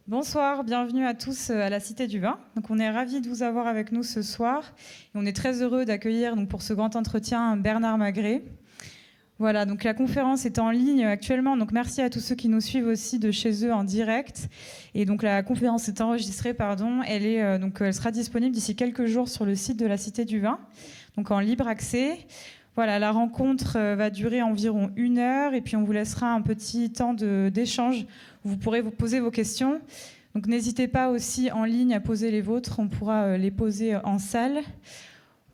Bonsoir, bienvenue à tous à la Cité du Vin. Donc, on est ravis de vous avoir avec nous ce soir. Et on est très heureux d'accueillir donc, pour ce grand entretien Bernard Magré. Voilà, donc la conférence est en ligne actuellement. Donc merci à tous ceux qui nous suivent aussi de chez eux en direct. Et donc la conférence est enregistrée, elle sera disponible d'ici quelques jours sur le site de la Cité du Vin, donc en libre accès. Voilà, la rencontre va durer environ 1 heure et puis on vous laissera un petit temps d'échange où vous pourrez vous poser vos questions. Donc n'hésitez pas aussi en ligne à poser les vôtres, on pourra les poser en salle.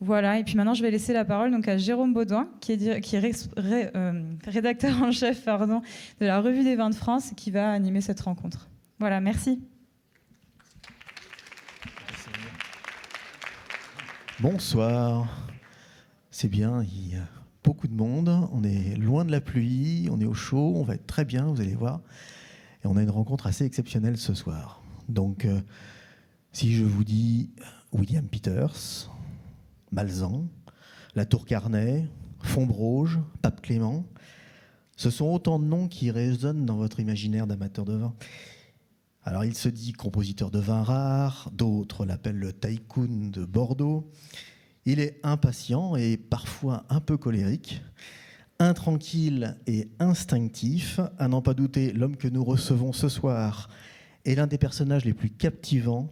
Voilà, et puis maintenant je vais laisser la parole donc à Jérôme Baudouin, qui est rédacteur en chef de la Revue des Vins de France, et qui va animer cette rencontre. Voilà, merci. Bonsoir. C'est bien, il y a beaucoup de monde, on est loin de la pluie, on est au chaud, on va être très bien, vous allez voir. Et on a une rencontre assez exceptionnelle ce soir. Donc, si je vous dis William Peters, Malzan, La Tour Carnet, Fontbroge, Pape Clément, ce sont autant de noms qui résonnent dans votre imaginaire d'amateur de vin. Alors, il se dit compositeur de vins rares, d'autres l'appellent le tycoon de Bordeaux. Il est impatient et parfois un peu colérique, intranquille et instinctif. À n'en pas douter, l'homme que nous recevons ce soir est l'un des personnages les plus captivants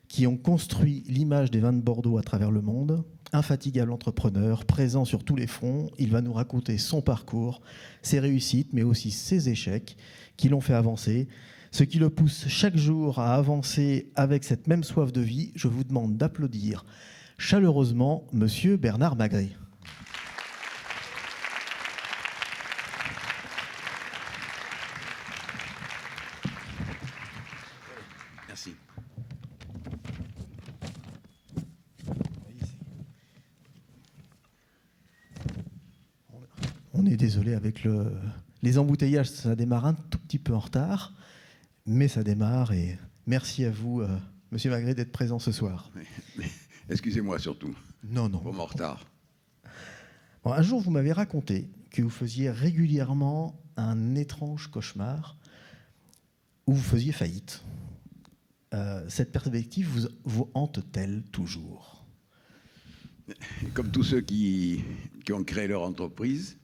qui ont construit l'image des vins de Bordeaux à travers le monde. Infatigable entrepreneur, présent sur tous les fronts, il va nous raconter son parcours, ses réussites, mais aussi ses échecs qui l'ont fait avancer. Ce qui le pousse chaque jour à avancer avec cette même soif de vie, je vous demande d'applaudir chaleureusement Monsieur Bernard Magré. Merci. On est désolé avec les embouteillages, ça démarre un tout petit peu en retard, mais ça démarre et merci à vous, Monsieur Magré, d'être présent ce soir. Mais excusez-moi surtout. Non. Pour mon retard. Bon, un jour, vous m'avez raconté que vous faisiez régulièrement un étrange cauchemar où vous faisiez faillite. Cette perspective vous hante-t-elle toujours ? Comme tous ceux qui ont créé leur entreprise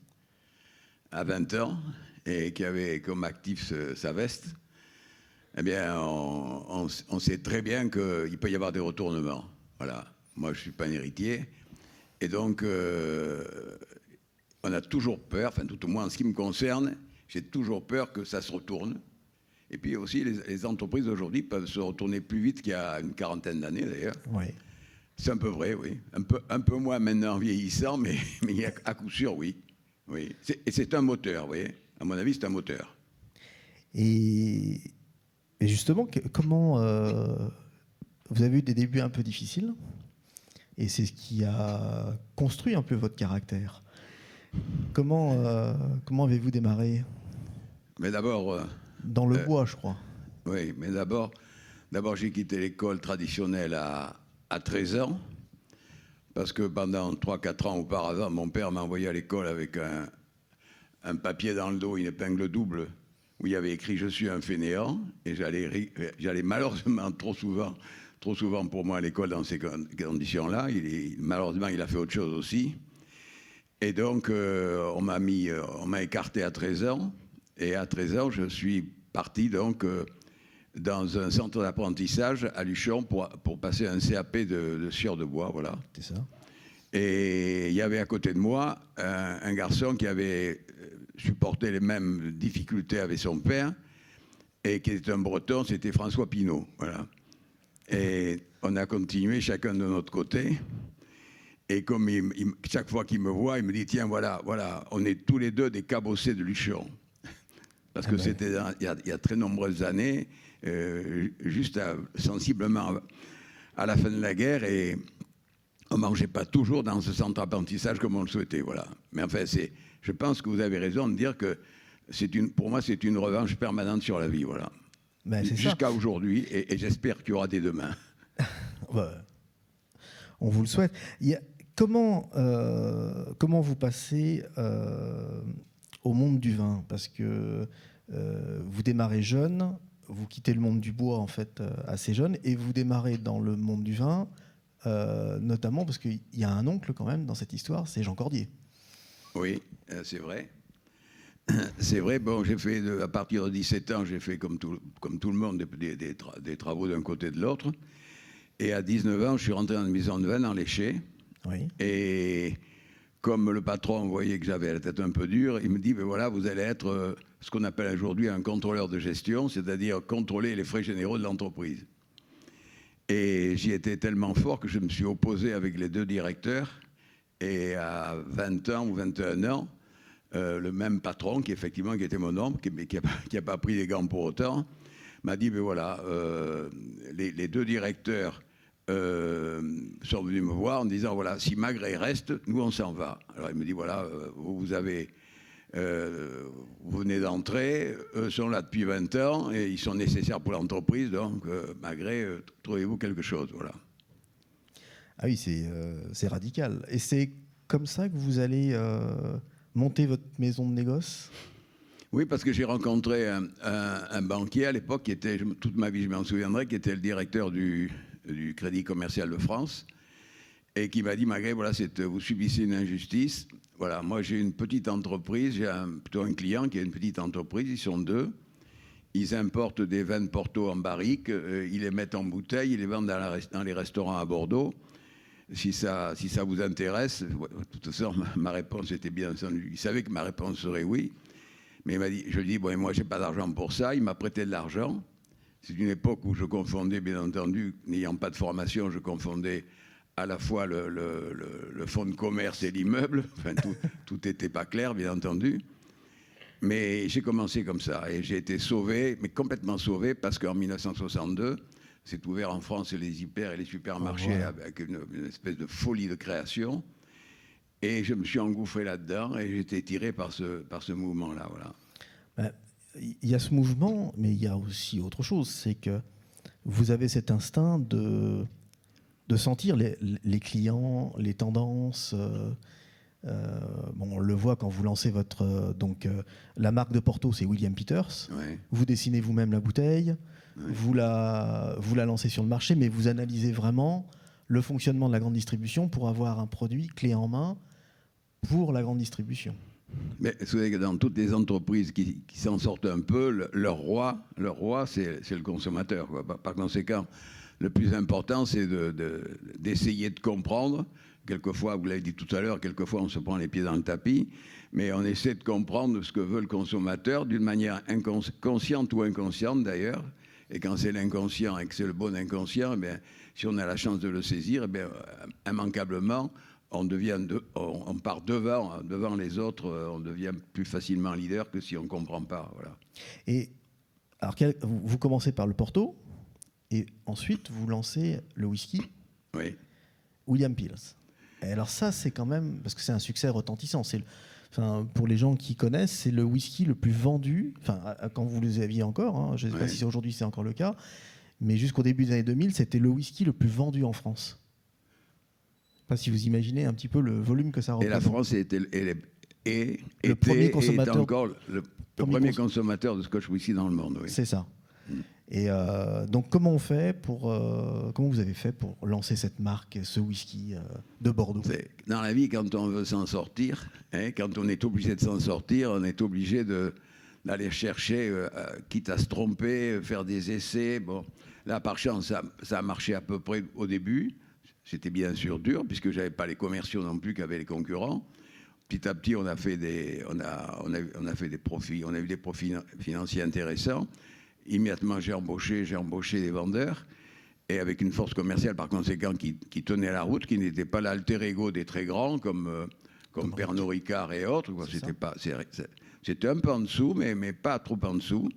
à 20 ans et qui avaient comme actif sa veste, eh bien, on sait très bien qu'il peut y avoir des retournements. Voilà. Moi, je ne suis pas un héritier. Et donc, on a toujours peur, enfin, tout au moins en ce qui me concerne, j'ai toujours peur que ça se retourne. Et puis aussi, les entreprises d'aujourd'hui peuvent se retourner plus vite qu'il y a une quarantaine d'années, d'ailleurs. Oui. C'est un peu vrai, oui. Un peu moins maintenant vieillissant, mais à coup sûr, oui. Oui. Et c'est un moteur, vous voyez. À mon avis, c'est un moteur. Et justement, comment... vous avez eu des débuts un peu difficiles, et c'est ce qui a construit un peu votre caractère. Comment avez-vous démarré ? Mais d'abord... dans le bois, je crois. Oui, mais d'abord j'ai quitté l'école traditionnelle à 13 ans, parce que pendant 3-4 ans auparavant, mon père m'a envoyé à l'école avec un papier dans le dos, une épingle double, où il y avait écrit « Je suis un fainéant », et j'allais malheureusement trop souvent pour moi à l'école dans ces conditions-là. Malheureusement, il a fait autre chose aussi. Et donc, on m'a écarté à 13 ans, et à 13 ans, je suis parti donc dans un centre d'apprentissage à Luchon pour passer un CAP de scieur de bois, voilà. C'est ça. Et il y avait à côté de moi un garçon qui avait supporté les mêmes difficultés avec son père et qui était un Breton, c'était François Pinault, voilà. Et on a continué chacun de notre côté. Et comme chaque fois qu'il me voit, il me dit « Tiens, voilà, on est tous les deux des cabossés de Luchon ». Parce que c'était il y a très nombreuses années, juste sensiblement à la fin de la guerre, et on ne mangeait pas toujours dans ce centre d'apprentissage comme on le souhaitait, voilà. Mais enfin, je pense que vous avez raison de dire que pour moi, c'est une revanche permanente sur la vie, voilà. Ben, jusqu'à aujourd'hui, et j'espère qu'il y aura des demain. On vous le souhaite. Comment vous passez au monde du vin ? Parce que vous démarrez jeune, vous quittez le monde du bois en fait assez jeune et vous démarrez dans le monde du vin, notamment parce qu'il y a un oncle quand même dans cette histoire, c'est Jean Cordier. Oui, c'est vrai. C'est vrai, bon, j'ai fait, à partir de 17 ans, j'ai fait comme tout le monde des travaux d'un côté et de l'autre. Et à 19 ans, je suis rentré dans une maison de vin dans l'Éché. Oui. Et comme le patron voyait que j'avais la tête un peu dure, il me dit, ben voilà, vous allez être ce qu'on appelle aujourd'hui un contrôleur de gestion, c'est-à-dire contrôler les frais généraux de l'entreprise. Et j'y étais tellement fort que je me suis opposé avec les 2 directeurs. Et à 20 ans ou 21 ans, le même patron, qui était mon oncle, mais qui n'a pas pris les gants pour autant, m'a dit, ben voilà, les 2 directeurs sont venus me voir en disant, voilà, si Magret reste, nous on s'en va. Alors il me dit, voilà, vous venez d'entrer, eux sont là depuis 20 ans et ils sont nécessaires pour l'entreprise, donc Magret, trouvez-vous quelque chose, voilà. Ah oui, c'est radical. Et c'est comme ça que vous allez monter votre maison de négoce ? Oui, parce que j'ai rencontré un banquier à l'époque qui était, toute ma vie je m'en souviendrai, qui était le directeur du Crédit Commercial de France et qui m'a dit, Magret, voilà, vous subissez une injustice. Voilà, moi j'ai une petite entreprise, j'ai plutôt un client qui a une petite entreprise, ils sont 2. Ils importent des vins de Porto en barrique, ils les mettent en bouteille, ils les vendent dans les restaurants à Bordeaux. Si ça vous intéresse, de toute façon, ma réponse était bien entendue. Il savait que ma réponse serait oui. Mais il m'a dit, je lui ai dit, bon, moi, j'ai pas d'argent pour ça. Il m'a prêté de l'argent. C'est une époque où je confondais, bien entendu, n'ayant pas de formation, je confondais à la fois le fonds de commerce et l'immeuble. Enfin, tout n'était pas clair, bien entendu. Mais j'ai commencé comme ça. Et j'ai été sauvé, mais complètement sauvé, parce qu'en 1962, s'est ouvert en France les hyper et les supermarchés avec une espèce de folie de création. Et je me suis engouffré là-dedans et j'ai été tiré par ce mouvement-là. Voilà. Il y a ce mouvement, mais il y a aussi autre chose. C'est que vous avez cet instinct de sentir les clients, les tendances. On le voit quand vous lancez la marque de Porto, c'est William Peters. Ouais. Vous dessinez vous-même la bouteille. Ouais. Vous la lancez sur le marché, mais vous analysez vraiment le fonctionnement de la grande distribution pour avoir un produit clé en main pour la grande distribution. Mais vous savez que dans toutes les entreprises qui s'en sortent un peu, leur roi c'est le consommateur, quoi. Par conséquent, le plus important, c'est d'essayer de comprendre. Quelquefois, vous l'avez dit tout à l'heure, quelquefois on se prend les pieds dans le tapis, mais on essaie de comprendre ce que veut le consommateur d'une manière consciente ou inconsciente d'ailleurs. Et quand c'est l'inconscient et que c'est le bon inconscient, eh si on a la chance de le saisir, immanquablement, on part devant les autres, on devient plus facilement leader que si on ne comprend pas. Voilà. Et alors, vous commencez par le Porto, et ensuite vous lancez le whisky, oui. William Peters. Et alors ça, c'est quand même, parce que c'est un succès retentissant, pour les gens qui connaissent, c'est le whisky le plus vendu, quand vous les aviez encore, hein, je ne sais pas si aujourd'hui c'est encore le cas, mais jusqu'au début des années 2000, c'était le whisky le plus vendu en France. Je ne sais pas si vous imaginez un petit peu le volume que ça représente. Et la France était le premier consommateur, encore le premier consommateur de Scotch whisky dans le monde. Oui. C'est ça. Et donc comment vous avez fait pour lancer cette marque, ce whisky de Bordeaux ? Dans la vie, quand on veut s'en sortir, quand on est obligé de s'en sortir, on est obligé d'aller chercher, quitte à se tromper, faire des essais. Bon, là, par chance, ça a marché à peu près au début. C'était bien sûr dur, puisque je n'avais pas les commerciaux non plus qu'avaient les concurrents. Petit à petit, on a fait des profits, on a eu des profits financiers intéressants. Immédiatement, j'ai embauché des vendeurs, et avec une force commerciale, par conséquent, qui tenait la route, qui n'était pas l'alter ego des très grands, comme Pernod Ricard et autres. C'était un peu en dessous, mais pas trop en dessous.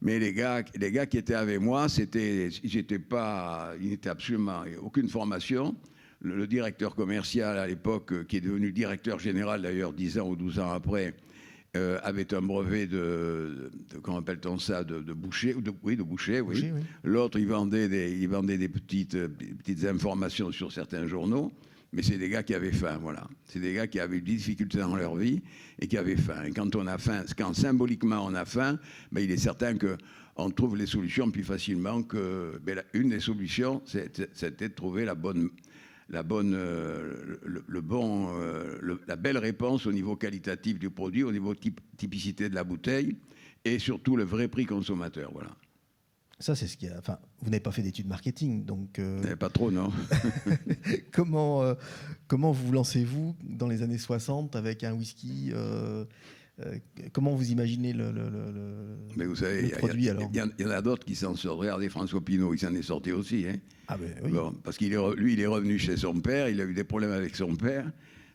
Mais les gars qui étaient avec moi, ils n'étaient absolument aucune formation. Le directeur commercial à l'époque, qui est devenu directeur général d'ailleurs 10 ans ou 12 ans après, avait un brevet comment appelle-t-on ça, de boucher, de boucher, oui. Boucher, oui. L'autre, il vendait des petites informations sur certains journaux. Mais c'est des gars qui avaient faim, voilà. C'est des gars qui avaient des difficultés dans leur vie et qui avaient faim. Et quand on a faim, quand symboliquement on a faim, il est certain que on trouve les solutions plus facilement que. Une des solutions, c'était de trouver la belle réponse au niveau qualitatif du produit, au niveau typicité de la bouteille, et surtout le vrai prix consommateur. Voilà. Ça, c'est ce qui a. Enfin, vous n'avez pas fait d'études marketing, donc. Pas trop, non. Comment vous lancez-vous dans les années 60 avec un whisky comment vous imaginez Mais vous savez, le produit alors? Il y en a d'autres qui s'en sortent. Regardez François Pinault, il s'en est sorti aussi. Hein. Ah ben oui. Bon, parce qu'il est, lui, il est revenu chez son père, il a eu des problèmes avec son père.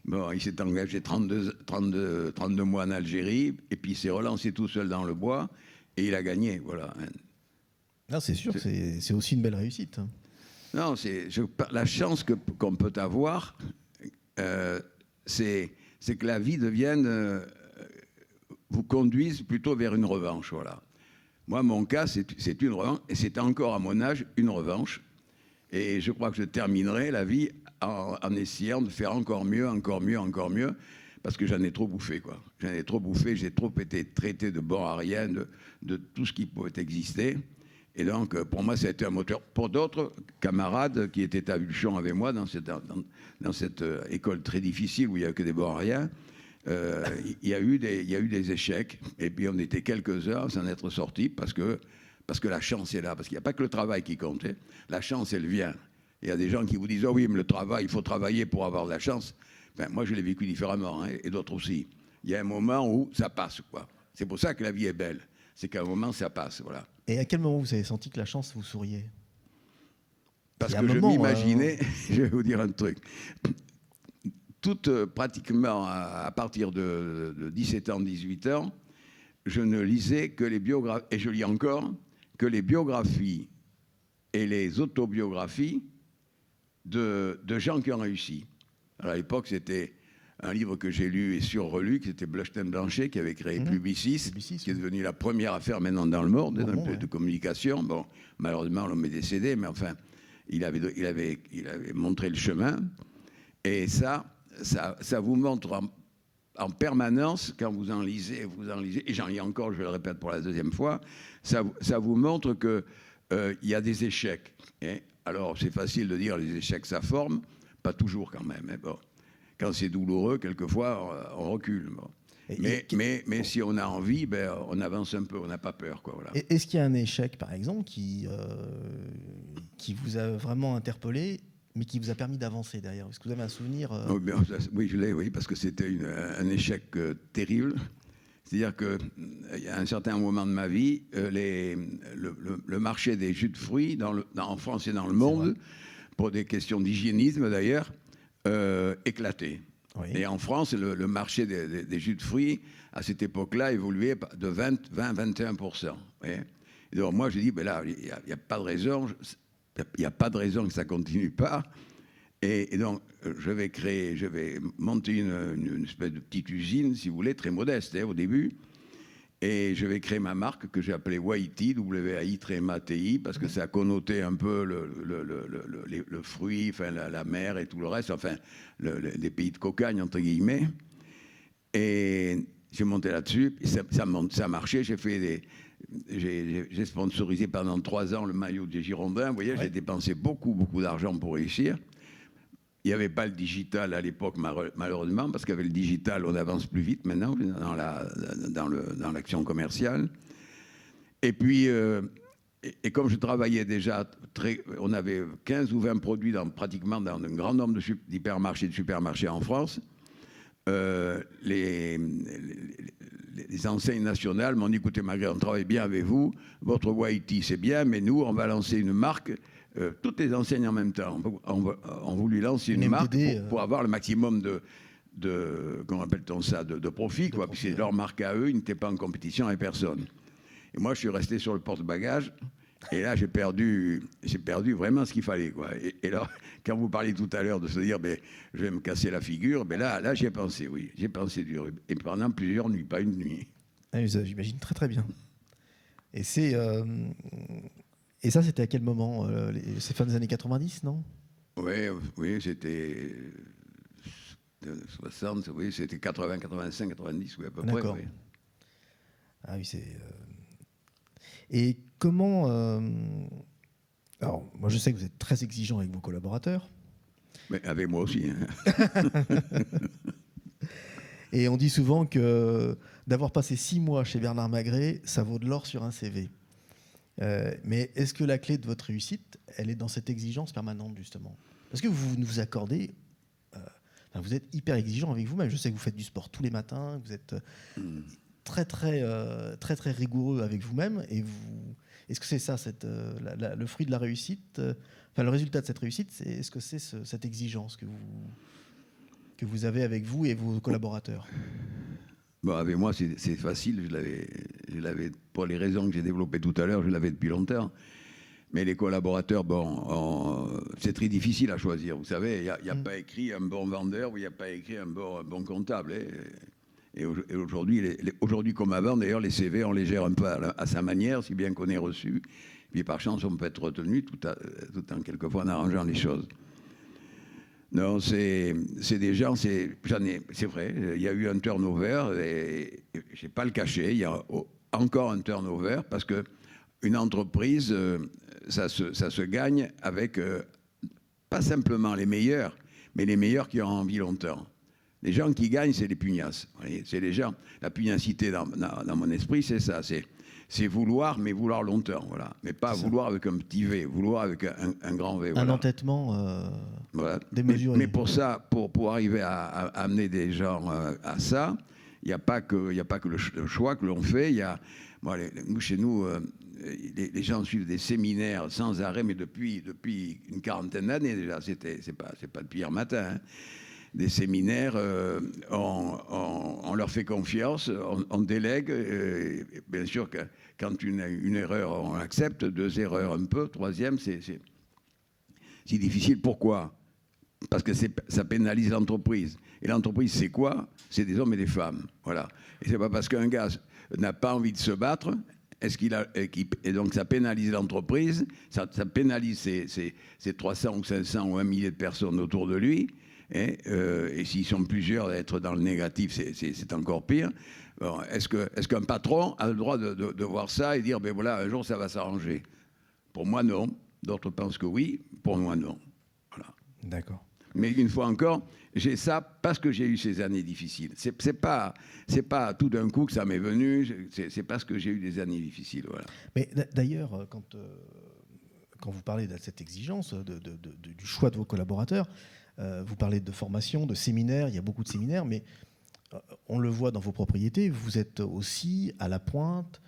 Bon, il s'est engagé 32 mois en Algérie, et puis il s'est relancé tout seul dans le bois, et il a gagné. Voilà. Non, c'est sûr, c'est aussi une belle réussite. Non, la chance qu'on peut avoir, c'est que la vie vous conduise plutôt vers une revanche. Voilà. Moi, mon cas, c'est une revanche, et c'est encore à mon âge une revanche. Et je crois que je terminerai la vie en essayant de faire encore mieux, parce que j'en ai trop bouffé, quoi. J'en ai trop bouffé, j'ai trop été traité de bon à rien, de tout ce qui pouvait exister. Et donc, pour moi, ça a été un moteur. Pour d'autres camarades qui étaient à Vulchon avec moi dans cette école très difficile où il n'y a que des bons à rien, il y a eu des échecs. Et puis, on était quelques-uns à s'en être sortis parce que la chance est là. Parce qu'il n'y a pas que le travail qui compte. Hein. La chance, elle vient. Il y a des gens qui vous disent « Oh oui, mais le travail, il faut travailler pour avoir de la chance. » Ben, moi, je l'ai vécu différemment, hein, et d'autres aussi. Il y a un moment où ça passe, quoi. C'est pour ça que la vie est belle. C'est qu'à un moment, ça passe, voilà. Et à quel moment vous avez senti que la chance vous souriait? Parce que je m'imaginais, je vais vous dire un truc, pratiquement à partir de 17 ans, 18 ans, je ne lisais que les biographies, et je lis encore, que les biographies et les autobiographies de gens qui ont réussi. Alors à l'époque, c'était un livre que j'ai lu et surrelu, qui c'était Bleustein-Blanchet, qui avait créé Publicis, qui est devenu la première affaire maintenant dans le monde de communication. Bon, malheureusement, l'homme est décédé, mais enfin, il avait montré le chemin. Et ça vous montre en permanence, quand vous en lisez, et j'en lis encore, je le répète pour la deuxième fois, ça vous montre que il y a des échecs. Hein. Alors, c'est facile de dire les échecs, ça forme, pas toujours quand même. Hein, bon. Quand c'est douloureux, quelquefois, on recule. Bon. Mais si on a envie, on avance un peu, on n'a pas peur. Quoi, voilà. Est-ce qu'il y a un échec, par exemple, qui vous a vraiment interpellé, mais qui vous a permis d'avancer derrière? Est-ce que vous avez un souvenir Oui, je l'ai, oui, parce que c'était un échec terrible. C'est-à-dire qu'il y a un certain moment de ma vie, le marché des jus de fruits en France et dans le monde, pour des questions d'hygiénisme d'ailleurs, éclaté. Oui. Et en France, le marché des jus de fruits, à cette époque-là, évoluait de 20-21%. Et donc moi, j'ai dit, là, il n'y a pas de raison, que ça ne continue pas. Et donc, je vais monter une espèce de petite usine, si vous voulez, très modeste au début. Et je vais créer ma marque que j'ai appelée Waiti, W-A-I-T-I, parce que ça a connoté un peu le fruit, enfin, la mer et tout le reste, enfin, les pays de cocagne, entre guillemets. Et j'ai monté là-dessus, et ça a marché. J'ai sponsorisé pendant 3 ans le maillot des Girondins. Vous voyez, j'ai dépensé beaucoup d'argent pour réussir. Il n'y avait pas le digital à l'époque, malheureusement, parce qu'avec le digital, on avance plus vite maintenant dans l'action commerciale. Et puis, et comme je travaillais déjà, on avait 15 ou 20 produits pratiquement dans un grand nombre d'hypermarchés, de supermarchés en France. Les enseignes nationales m'ont dit, écoutez, Marguerite, on travaille bien avec vous, votre Waiti, c'est bien, mais nous, on va lancer une marque. Toutes les enseignes en même temps ont voulu lancer une marque pour avoir le maximum comment appelle-t-on ça, de profit, quoi, puisque leur marque à eux, ils n'étaient pas en compétition avec personne. Et moi, je suis resté sur le porte-bagages, et là, j'ai perdu vraiment ce qu'il fallait, quoi. Et là, quand vous parliez tout à l'heure de se dire, je vais me casser la figure, là, j'y ai pensé, oui, j'ai pensé dur, et pendant plusieurs nuits, pas une nuit. Ah, j'imagine très très bien. Et ça, c'était à quel moment ces fins des années 90, non? Oui, c'était 60, oui, c'était 80, 85, 90, oui, à peu près. Oui. Ah oui, c'est... Et comment... alors, moi, je sais que vous êtes très exigeant avec vos collaborateurs. Mais avec moi aussi. Hein. Et on dit souvent que d'avoir passé 6 mois chez Bernard Magré, ça vaut de l'or sur un CV. Mais est-ce que la clé de votre réussite, elle est dans cette exigence permanente, justement? Parce que vous nous accordez... vous êtes hyper exigeant avec vous-même. Je sais que vous faites du sport tous les matins, vous êtes très rigoureux avec vous-même. Et est-ce que c'est ça, le fruit de la réussite, le résultat de cette réussite, est-ce que c'est cette exigence que vous avez avec vous et vos collaborateurs? Bon, avec moi, c'est facile. Je l'avais, pour les raisons que j'ai développées tout à l'heure, je l'avais depuis longtemps. Mais les collaborateurs, c'est très difficile à choisir. Vous savez, il n'y a pas écrit un bon vendeur ou il n'y a pas écrit un bon comptable. Et aujourd'hui, comme avant, d'ailleurs, les CV, on les gère un peu à sa manière, si bien qu'on est reçu. Puis par chance, on peut être retenu tout en quelquefois en arrangeant les choses. Non, c'est des gens, c'est vrai, il y a eu un turnover, et je n'ai pas le cacher, il y a encore un turnover, parce qu'une entreprise, ça se gagne avec pas simplement les meilleurs, mais les meilleurs qui ont envie longtemps. Les gens qui gagnent, c'est les pugnasses. C'est les gens. La pugnacité dans mon esprit, c'est ça. C'est vouloir, mais vouloir longtemps. Voilà. Mais pas vouloir avec un petit V, vouloir avec un grand V. Voilà. Un entêtement voilà. démesuré. Mais pour ça, pour arriver à amener des gens à ça, il n'y a pas que le choix que l'on fait. Chez nous, les gens suivent des séminaires sans arrêt, mais depuis une quarantaine d'années déjà. C'est pas depuis hier matin. Hein. Des séminaires, on leur fait confiance, on délègue. Bien sûr que quand une erreur, on accepte. 2 erreurs un peu. 3e, c'est difficile. Pourquoi? Parce que ça pénalise l'entreprise. Et l'entreprise, c'est quoi? C'est des hommes et des femmes. Voilà. Et c'est pas parce qu'un gars n'a pas envie de se battre, et donc ça pénalise l'entreprise, ça pénalise ces 300 ou 500 ou 1 millier de personnes autour de lui. Et s'ils sont plusieurs, être dans le négatif, c'est encore pire. Bon, est-ce qu'un patron a le droit de voir ça et dire, ben voilà, un jour ça va s'arranger? Pour moi, non. D'autres pensent que oui. Pour moi, non. Voilà. D'accord. Mais une fois encore, j'ai ça parce que j'ai eu ces années difficiles. C'est pas tout d'un coup que ça m'est venu. C'est parce que j'ai eu des années difficiles. Voilà. Mais d'ailleurs, quand vous parlez de cette exigence du choix de vos collaborateurs, vous parlez de formation, de séminaires, il y a beaucoup de séminaires, mais on le voit dans vos propriétés, vous êtes aussi à la pointe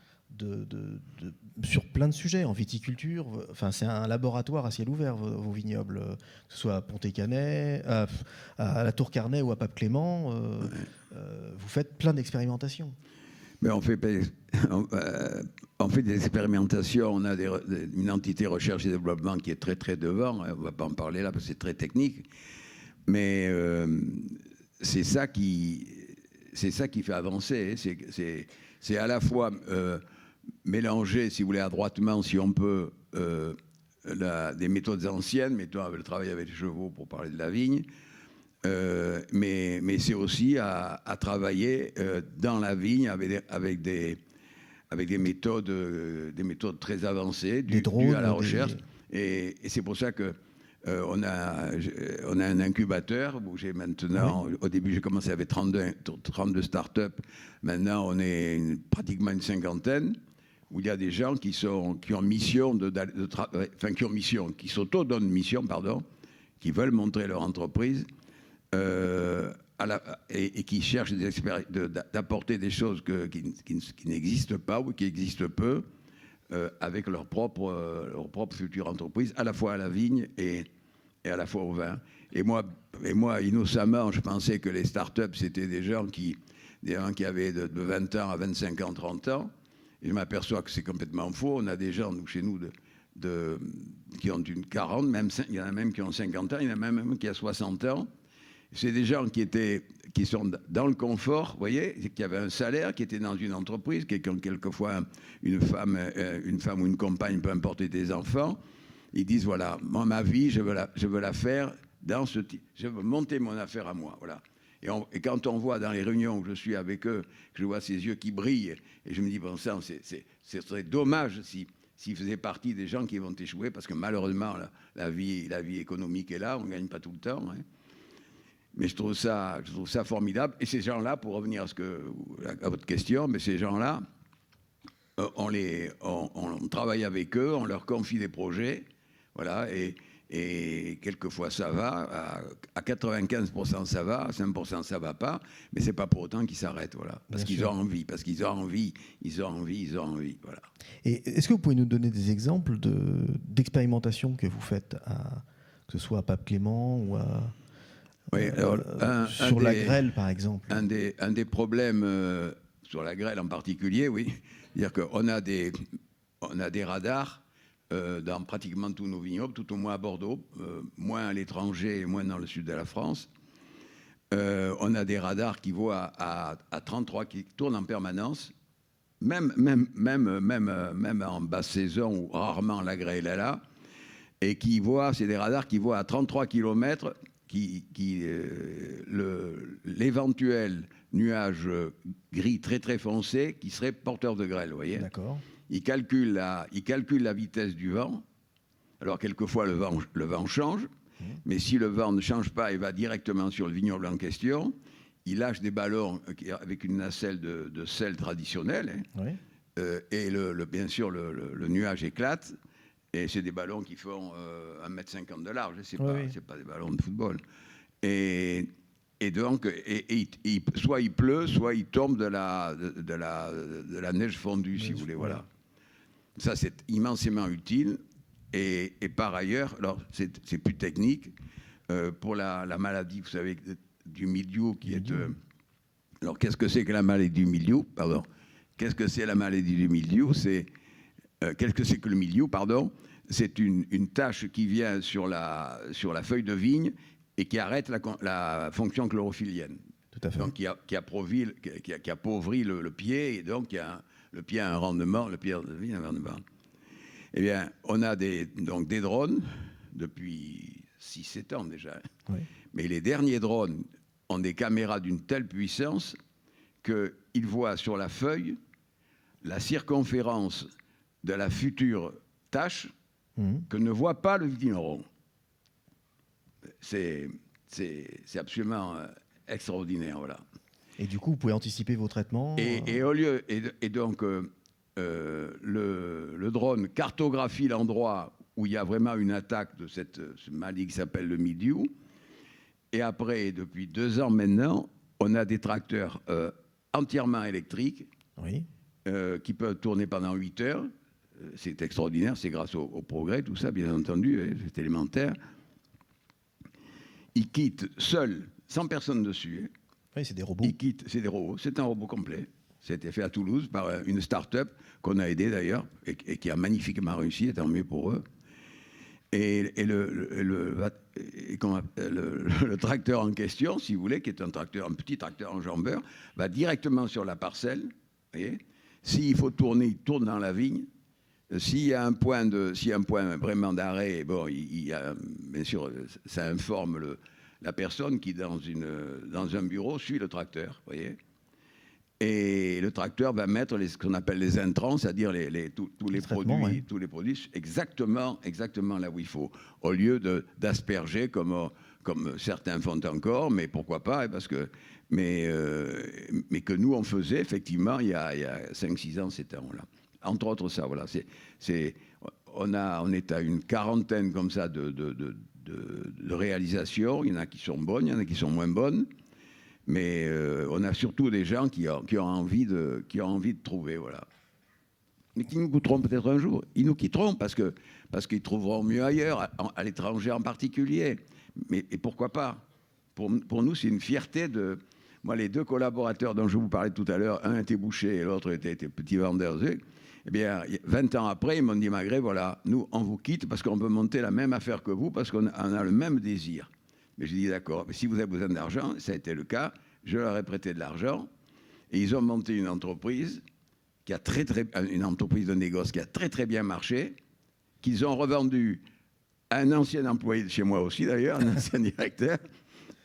sur plein de sujets, en viticulture. Enfin, c'est un laboratoire à ciel ouvert, vos vignobles, que ce soit à Pont-et-Canet, à la Tour Carnet ou à Pape-Clément. Vous faites plein d'expérimentations. Mais on fait des expérimentations. On a une entité recherche et développement qui est très, très devant. On ne va pas en parler là parce que c'est très technique. Mais c'est ça qui fait avancer. C'est à la fois mélanger, si vous voulez, adroitement, si on peut, des méthodes anciennes, le travail avec les chevaux pour parler de la vigne, mais c'est aussi à travailler dans la vigne avec des méthodes très avancées, dues à la recherche. Et c'est pour ça que on a un incubateur où j'ai maintenant, au début j'ai commencé avec 32 startups, maintenant on est pratiquement une 50aine, où il y a des gens qui ont mission qui s'auto-donnent mission, qui veulent montrer leur entreprise et qui cherchent d'apporter des choses qui n'existent pas ou qui existent peu, avec leur propre future entreprise, à la fois à la vigne et à la fois au vin. Et moi, innocemment, je pensais que les startups, c'était des gens qui avaient de 20 ans à 25 ans, 30 ans. Et je m'aperçois que c'est complètement faux. On a des gens chez nous qui ont une 40, il y en a même qui ont 50 ans, il y en a même qui ont 60 ans. C'est des gens qui sont dans le confort, vous voyez, qui avaient un salaire, qui étaient dans une entreprise, qui ont quelquefois une femme ou une compagne, peu importe, des enfants. Ils disent, voilà, moi, ma vie, je veux la faire dans ce type. Je veux monter mon affaire à moi, voilà. Et quand on voit dans les réunions où je suis avec eux, que je vois ces yeux qui brillent, et je me dis, bon sang, ce serait dommage si s'ils faisaient partie des gens qui vont échouer, parce que malheureusement, la vie économique est là, on ne gagne pas tout le temps. Hein. Mais je trouve ça formidable. Et ces gens-là, pour revenir à votre question, mais ces gens-là, on travaille avec eux, on leur confie des projets, voilà, et quelquefois ça va, à 95% ça va, à 5% ça va pas, mais c'est pas pour autant qu'ils s'arrêtent, voilà, parce qu'ils ont envie, voilà. Et est-ce que vous pouvez nous donner des exemples d'expérimentations que vous faites, que ce soit à Pape Clément ou oui, alors, sur la grêle, par exemple? Un des problèmes sur la grêle en particulier, oui, c'est-à-dire qu'on a des radars dans pratiquement tous nos vignobles, tout au moins à Bordeaux, moins à l'étranger et moins dans le sud de la France. On a des radars qui voient à 33, qui tournent en permanence, même en basse saison où rarement la grêle est là, et c'est des radars qui voient à 33 km l'éventuel nuage gris très très foncé qui serait porteur de grêle, vous voyez. D'accord. Il calcule la vitesse du vent. Alors quelquefois le vent change, mais si le vent ne change pas et va directement sur le vignoble en question, il lâche des ballons avec une nacelle de sel traditionnelle, hein, Oui. et bien sûr le nuage éclate. Et c'est des ballons qui font 1,50 m de large, c'est pas des ballons de football. Et donc, soit il pleut, soit il tombe de la neige fondue, si vous voulez, voilà. Ça, c'est immensément utile. Et par ailleurs, alors c'est plus technique, pour la maladie, vous savez, du mildiou, qui est... alors, qu'est-ce que c'est que la maladie du mildiou? Pardon. Qu'est-ce que c'est la maladie du mildiou? Qu'est-ce que c'est que le mildiou, pardon? C'est une tache qui vient sur la feuille de vigne et qui arrête la fonction chlorophyllienne. Tout à fait. Donc, qui appauvrit le pied, et donc le pied a un rendement, le pied de vigne a un rendement. Eh bien, on a des drones depuis 6-7 ans déjà. Oui. Mais les derniers drones ont des caméras d'une telle puissance qu'ils voient sur la feuille la circonférence de la future tache que ne voit pas le vigneron. C'est absolument extraordinaire, voilà. Et du coup, vous pouvez anticiper vos traitements. Donc, le drone cartographie l'endroit où il y a vraiment une attaque de ce maladie qui s'appelle le mildiou. Et après, depuis 2 ans maintenant, on a des tracteurs entièrement électriques, oui, qui peuvent tourner pendant 8 heures. C'est extraordinaire, c'est grâce au progrès, tout ça, bien entendu, c'est élémentaire. Ils quittent seuls, sans personne dessus. Oui, c'est des robots. C'est des robots, c'est un robot complet. C'était fait à Toulouse par une start-up qu'on a aidée d'ailleurs, et qui a magnifiquement réussi, et tant mieux pour eux. Et le tracteur en question, si vous voulez, qui est un petit tracteur enjambeur, va directement sur la parcelle. Vous voyez, s'il faut tourner, il tourne dans la vigne. S'il y a un point vraiment d'arrêt, bon, bien sûr, ça informe la personne qui, dans un bureau, suit le tracteur, vous voyez. Et le tracteur va mettre ce qu'on appelle les intrants, c'est-à-dire tous les produits exactement là où il faut, au lieu d'asperger comme certains font encore, mais pourquoi pas, mais que nous on faisait effectivement il y a 5-6 ans, 7 ans là. Entre autres ça, voilà. On est à une quarantaine comme ça de réalisations. Il y en a qui sont bonnes, il y en a qui sont moins bonnes. Mais on a surtout des gens qui ont envie de trouver, voilà. Mais qui nous coûteront peut-être un jour. Ils nous quitteront parce qu'ils trouveront mieux ailleurs, à l'étranger en particulier. Et pourquoi pas? Pour nous, c'est une fierté de... Moi, les 2 collaborateurs dont je vous parlais tout à l'heure, un était boucher et l'autre était petit vendeur d'œufs. Eh bien, 20 ans après, ils m'ont dit, Magré, voilà, nous, on vous quitte parce qu'on peut monter la même affaire que vous, parce qu'on a le même désir. Mais j'ai dit, d'accord, mais si vous avez besoin d'argent, ça a été le cas, je leur ai prêté de l'argent, et ils ont monté une entreprise, une entreprise de négoce qui a très très bien marché, qu'ils ont revendu à un ancien employé de chez moi aussi d'ailleurs, un ancien directeur,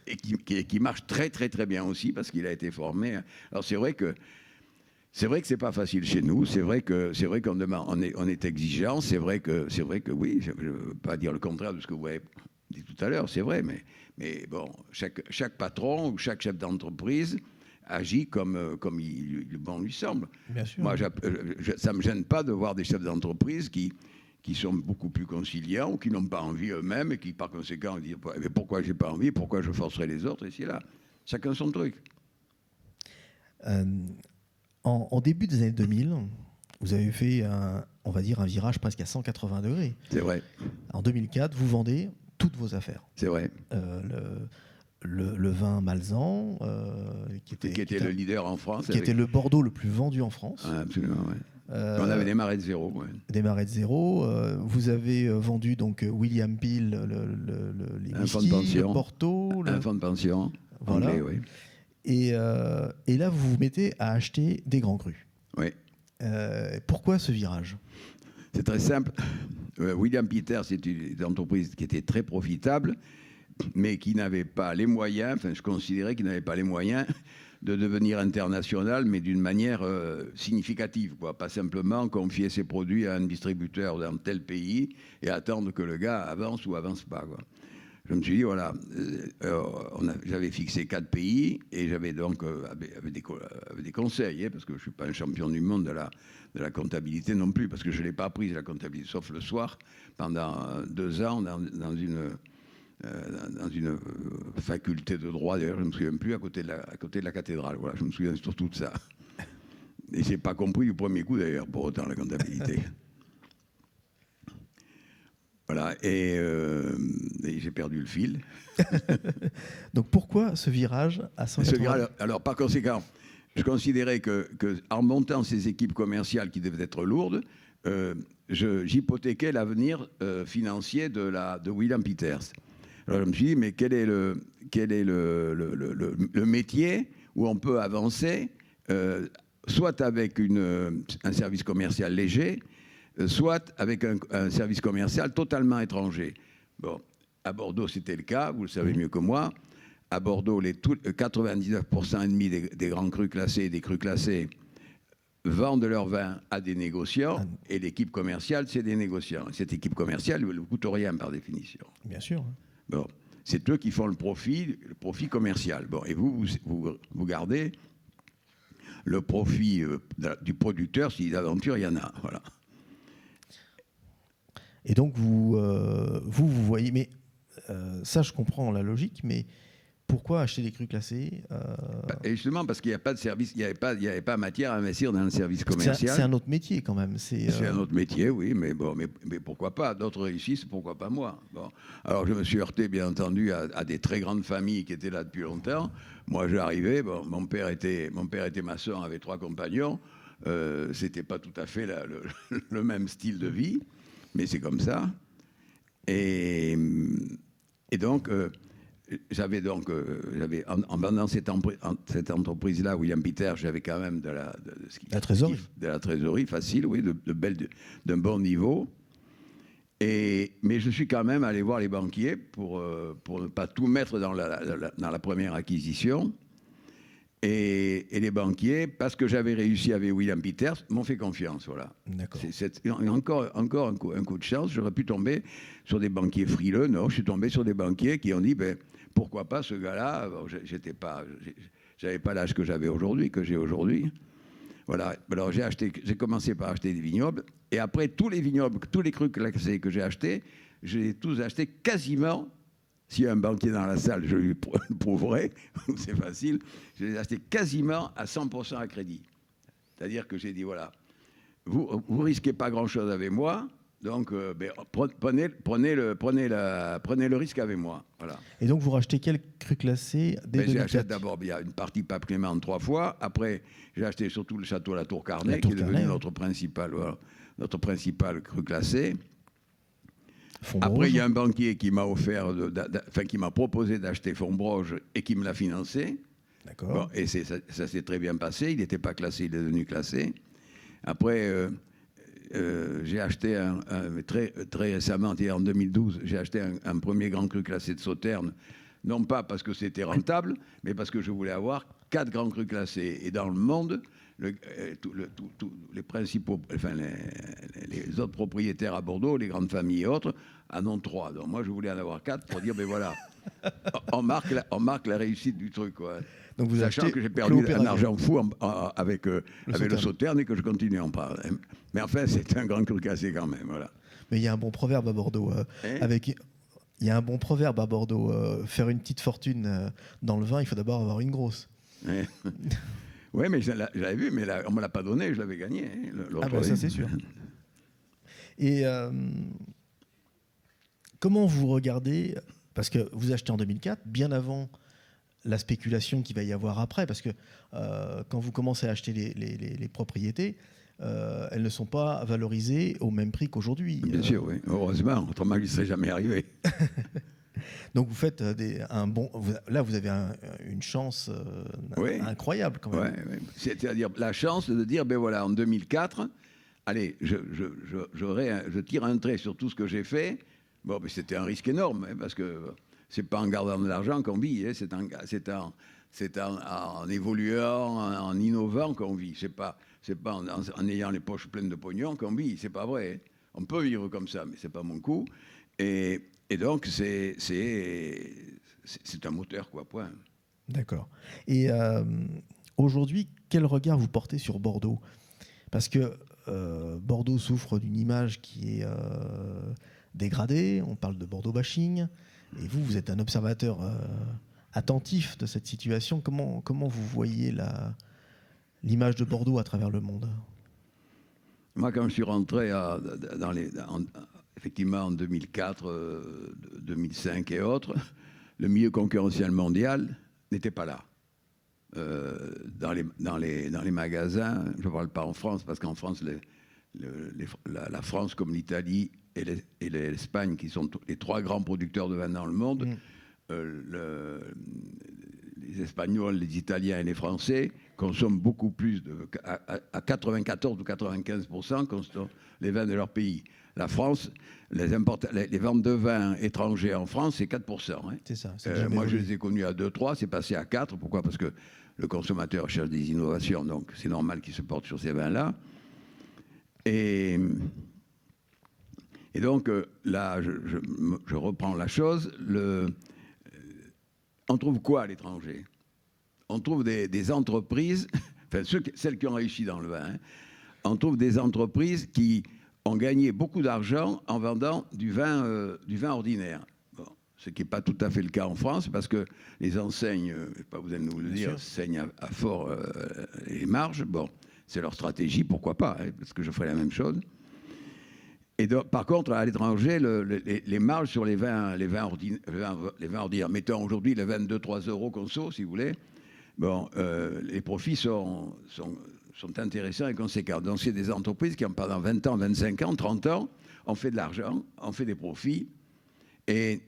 et qui marche très très très bien aussi, parce qu'il a été formé. Alors c'est vrai que C'est vrai que c'est pas facile chez nous. C'est vrai qu'on demande, on est exigeant. C'est vrai que oui. Je ne veux pas dire le contraire de ce que vous avez dit tout à l'heure. C'est vrai, mais bon, chaque patron ou chaque chef d'entreprise agit comme il bon lui semble. Bien sûr. Moi, ça me gêne pas de voir des chefs d'entreprise qui sont beaucoup plus conciliants ou qui n'ont pas envie eux-mêmes et qui, par conséquent, disent mais pourquoi j'ai pas envie, pourquoi je forcerai les autres, et c'est là. Chacun son truc. En début des années 2000, vous avez fait, on va dire, un virage presque à 180 degrés. C'est vrai. En 2004, vous vendez toutes vos affaires. C'est vrai. Le vin Malzan, qui était le leader en France. Qui était le Bordeaux le plus vendu en France. Ah, absolument, oui. On avait démarré de zéro. Ouais. Démarré de zéro. Vous avez vendu donc William Peel, les whisky, le Porto. Un fonds de pension. Voilà. Anglais, oui. Et là, vous vous mettez à acheter des grands crus. Oui. Pourquoi ce virage ? C'est très simple. William Peters, c'est une entreprise qui était très profitable, mais qui n'avait pas les moyens, enfin je considérais qu'il n'avait pas les moyens de devenir international, mais d'une manière significative, quoi. Pas simplement confier ses produits à un distributeur dans tel pays et attendre que le gars avance ou avance pas, quoi. Je me suis dit, voilà, j'avais fixé 4 pays et j'avais donc, avec des conseils, parce que je ne suis pas un champion du monde de la comptabilité non plus, parce que je ne l'ai pas apprise, la comptabilité, sauf le soir, pendant 2 ans, dans une faculté de droit, d'ailleurs, je ne me souviens plus, à côté de la cathédrale. Voilà, je me souviens surtout de ça. Et je n'ai pas compris du premier coup, d'ailleurs, pour autant, la comptabilité. Voilà, et j'ai perdu le fil. Donc pourquoi ce virage à 180 ? Alors, par conséquent, je considérais que en montant ces équipes commerciales qui devaient être lourdes, j'hypothéquais l'avenir financier de William Peters. Alors je me suis dit, mais quel est le métier où on peut avancer, soit avec un service commercial léger, soit avec un service commercial totalement étranger. Bon, à Bordeaux, c'était le cas, vous le savez mieux que moi. À Bordeaux, 99,5% des grands crus classés et des crus classés vendent leur vin à des négociants, et l'équipe commerciale, c'est des négociants. Cette équipe commerciale ne coûte rien par définition. Bien sûr. Bon, c'est eux qui font le profit commercial. Bon, et vous gardez le profit du producteur, si d'aventure il y en a. Voilà. Et donc, vous voyez, mais ça, je comprends la logique, mais pourquoi acheter des crus classés Et justement, parce qu'il n'y a pas de service, il n'y avait pas matière à investir dans le service commercial. C'est un autre métier, quand même. C'est un autre métier, oui, mais bon, mais pourquoi pas ? D'autres réussissent, pourquoi pas moi ? Bon. Alors, je me suis heurté, bien entendu, à des très grandes familles qui étaient là depuis longtemps. Moi, j'arrivais, bon, mon père était maçon, avait 3 compagnons. C'était pas tout à fait le même style de vie, mais c'est comme ça. Et donc, en vendant cette entreprise-là, William Peters, j'avais quand même de la trésorerie. De la trésorerie facile, oui, d'un bon niveau. Mais je suis quand même allé voir les banquiers pour ne pas tout mettre dans la première acquisition. Et les banquiers, parce que j'avais réussi avec William Peters, m'ont fait confiance. Voilà. D'accord. C'est encore un coup de chance. J'aurais pu tomber sur des banquiers frileux. Non, je suis tombé sur des banquiers qui ont dit pourquoi pas ce gars-là. J'avais pas l'âge que j'ai aujourd'hui. Voilà. Alors j'ai commencé par acheter des vignobles. Et après, tous les vignobles, tous les crus classés que j'ai achetés, je les ai tous achetés quasiment. S'il y a un banquier dans la salle, je lui prouverai, c'est facile. Je les ai achetés quasiment à 100% à crédit. C'est-à-dire que j'ai dit, voilà, vous risquez pas grand-chose avec moi, donc prenez le risque avec moi. Voilà. Et donc, vous rachetez quel cru classé dès 2004 J'ai acheté d'abord une partie Pape Clément 3 fois. Après, j'ai acheté surtout le château La Tour Carnet, qui est devenu notre principal cru classé. Après, il y a un banquier qui m'a qui m'a proposé d'acheter Fontbroge et qui me l'a financé. D'accord. Bon, et ça s'est très bien passé. Il n'était pas classé, il est devenu classé. Après, j'ai acheté très récemment, en 2012, j'ai acheté un premier grand cru classé de Sauternes. Non pas parce que c'était rentable, mais parce que je voulais avoir 4 grands crus classés. Et dans le monde, les principaux, enfin les autres propriétaires à Bordeaux, les grandes familles et autres, en ont 3. Donc moi, je voulais en avoir 4 pour dire, ben voilà, on marque la réussite du truc, quoi. Donc vous Sachant achetez que j'ai perdu Clos un argent fou avec le Sauterne. Sauterne et que je continue à en parler. Mais enfin, c'est un grand cul cassé quand même, voilà. Mais il y a un bon proverbe à Bordeaux. Il y a un bon proverbe à Bordeaux. Faire une petite fortune dans le vin, il faut d'abord avoir une grosse. Oui, mais je l'avais vu, mais on ne me l'a pas donné, je l'avais gagné. Ah ben ça, c'est sûr. Et comment vous regardez, parce que vous achetez en 2004, bien avant la spéculation qu'il va y avoir après, parce que quand vous commencez à acheter les propriétés, elles ne sont pas valorisées au même prix qu'aujourd'hui. Bien sûr, oui. Heureusement, autrement, il ne serait jamais arrivé. Donc vous faites là vous avez une chance incroyable quand même. Oui. C'est-à-dire la chance de dire, ben voilà, en 2004, allez, je tire un trait sur tout ce que j'ai fait. Bon, ben c'était un risque énorme, parce que c'est pas en gardant de l'argent qu'on vit, c'est en évoluant, en innovant qu'on vit. C'est pas en ayant les poches pleines de pognon qu'on vit, c'est pas vrai. On peut vivre comme ça, mais c'est pas mon coup. Et donc, c'est un moteur, quoi, point. D'accord. Et aujourd'hui, quel regard vous portez sur Bordeaux ? Parce que Bordeaux souffre d'une image qui est dégradée, on parle de Bordeaux bashing, et vous êtes un observateur attentif de cette situation. Comment vous voyez l'image de Bordeaux à travers le monde ? Moi, quand je suis rentré effectivement en 2004, 2005 et autres, le milieu concurrentiel mondial n'était pas là. Dans les magasins, je ne parle pas en France, parce qu'en France, la France comme l'Italie et l'Espagne, qui sont les 3 grands producteurs de vin dans le monde, les Espagnols, les Italiens et les Français consomment beaucoup plus, à 94 ou 95%, consomment les vins de leur pays. La France, les ventes de vins étrangers en France, c'est 4%. Hein. C'est ça. Moi, je les ai connus à 2-3, c'est passé à 4. Pourquoi ? Parce que le consommateur cherche des innovations, donc c'est normal qu'il se porte sur ces vins-là. Et donc, là, je reprends la chose. On trouve quoi à l'étranger ? On trouve des entreprises, enfin celles qui ont réussi dans le vin, hein, on trouve des entreprises qui ont gagné beaucoup d'argent en vendant du vin ordinaire. Bon, ce qui n'est pas tout à fait le cas en France, parce que les enseignes, pas vous allez nous le dire, saignent à fort les marges. Bon, c'est leur stratégie, pourquoi pas, hein, parce que je ferai la même chose. Et donc, par contre, à l'étranger, les marges sur les vins ordinaires, mettons aujourd'hui les 22-3 € conso, si vous voulez, bon, les profits sont intéressants et conséquents. Donc, c'est des entreprises qui, pendant 20 ans, 25 ans, 30 ans, ont fait de l'argent, ont fait des profits, et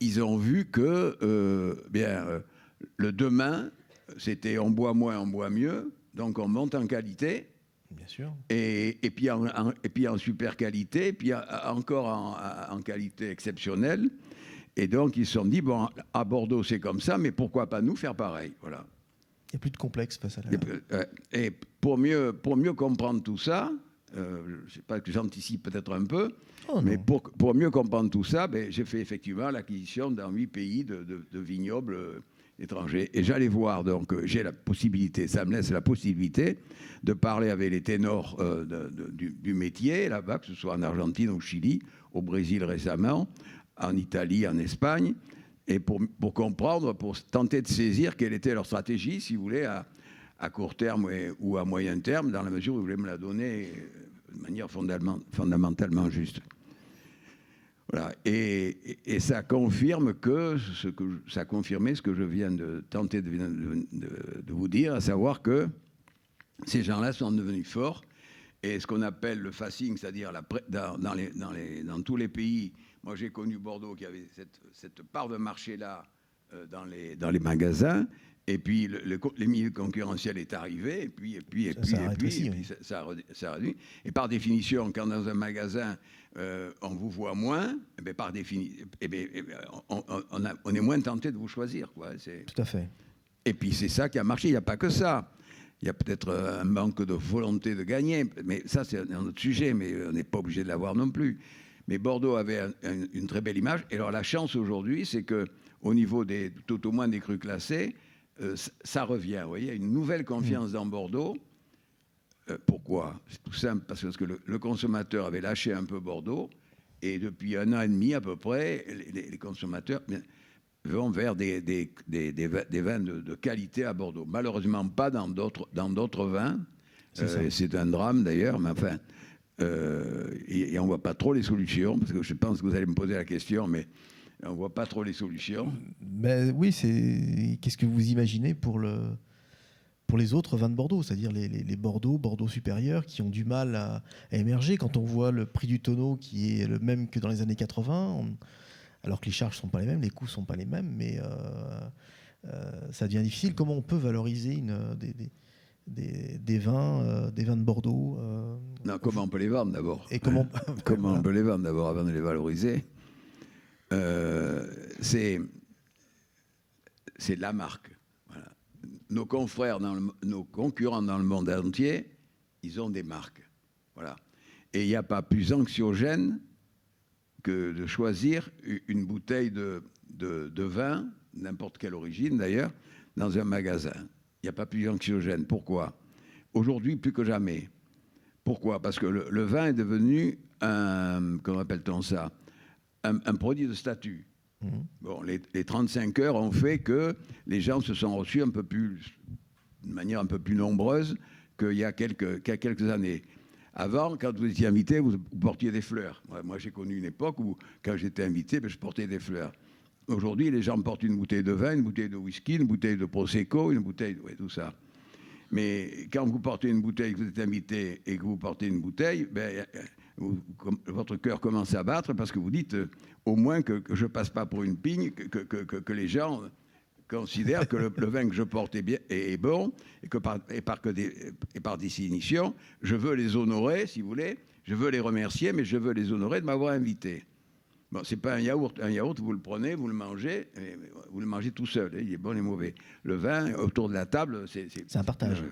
ils ont vu que le demain, c'était on boit moins, on boit mieux, donc on monte en qualité. Bien sûr. Et puis en super qualité, et puis encore en qualité exceptionnelle. Et donc, ils se sont dit, bon, à Bordeaux, c'est comme ça, mais pourquoi pas nous faire pareil, voilà. Il n'y a plus de complexe face à la... Et pour mieux comprendre tout ça, je ne sais pas que j'anticipe peut-être un peu, mais pour mieux comprendre tout ça, j'ai fait effectivement l'acquisition dans 8 pays de vignobles étrangers. Et j'allais voir, donc j'ai la possibilité, ça me laisse la possibilité de parler avec les ténors du métier, là-bas, que ce soit en Argentine, au Chili, au Brésil récemment, en Italie, en Espagne, et pour comprendre, pour tenter de saisir quelle était leur stratégie, si vous voulez, à court terme ou à moyen terme, dans la mesure où ils voulaient me la donner de manière fondamentalement juste. Voilà. Et ça confirme ça confirmait ce que je viens de tenter de vous dire, à savoir que ces gens-là sont devenus forts. Et ce qu'on appelle le facing, c'est-à-dire dans tous les pays, moi j'ai connu Bordeaux qui avait cette part de marché-là dans les magasins, et puis les milieux concurrentiels est arrivé, et puis ça a réduit. Et par définition, quand dans un magasin on vous voit moins, par définition, on est moins tenté de vous choisir, quoi. Tout à fait. Et puis c'est ça qui a marché, il n'y a pas que ça. il y a peut-être un manque de volonté de gagner, mais ça c'est un autre sujet, mais on n'est pas obligé de l'avoir non plus. Mais Bordeaux avait une très belle image. Et alors la chance aujourd'hui, c'est qu'au niveau tout au moins des crus classés, ça revient. Vous voyez, une nouvelle confiance dans Bordeaux. Pourquoi? C'est tout simple, parce que le consommateur avait lâché un peu Bordeaux, et depuis 1 an et demi à peu près, les consommateurs vont vers des vins de qualité à Bordeaux. Malheureusement pas dans d'autres vins. C'est un drame d'ailleurs, mais enfin, et on ne voit pas trop les solutions, parce que je pense que vous allez me poser la question, mais on ne voit pas trop les solutions. Ben oui, qu'est-ce que vous imaginez pour les autres vins de Bordeaux, c'est-à-dire les Bordeaux supérieurs qui ont du mal à émerger. Quand on voit le prix du tonneau qui est le même que dans les années 80, alors que les charges ne sont pas les mêmes, les coûts ne sont pas les mêmes, mais ça devient difficile. Comment on peut valoriser des vins de Bordeaux Non, comment on peut les vendre d'abord? Et comment on peut les vendre d'abord avant de les valoriser? C'est la marque. Voilà. Nos confrères, nos concurrents dans le monde entier, ils ont des marques. Voilà. Et il n'y a pas plus anxiogène que de choisir une bouteille de vin, n'importe quelle origine d'ailleurs, dans un magasin. Il n'y a pas plus anxiogène. Pourquoi? Aujourd'hui, plus que jamais. Pourquoi? Parce que le vin est devenu comment appelle-t-on ça? Un produit de statut. Bon, les 35 heures ont fait que les gens se sont reçus de manière un peu plus nombreuse qu'il y a quelques années. Avant, quand vous étiez invité, vous portiez des fleurs. Moi, j'ai connu une époque où, quand j'étais invité, je portais des fleurs. Aujourd'hui, les gens portent une bouteille de vin, une bouteille de whisky, une bouteille de prosecco, une bouteille, tout ça. Mais quand vous portez une bouteille, que vous êtes invité et que vous portez une bouteille, votre cœur commence à battre parce que vous dites au moins que je passe pas pour une pigne, que les gens considèrent que le vin que je porte est bon et que par définition, je veux les honorer, si vous voulez, je veux les remercier, mais je veux les honorer de m'avoir invité. Bon, c'est pas un yaourt. Un yaourt, vous le prenez, vous le mangez tout seul. Il est bon et mauvais. Le vin, autour de la table, c'est un partage.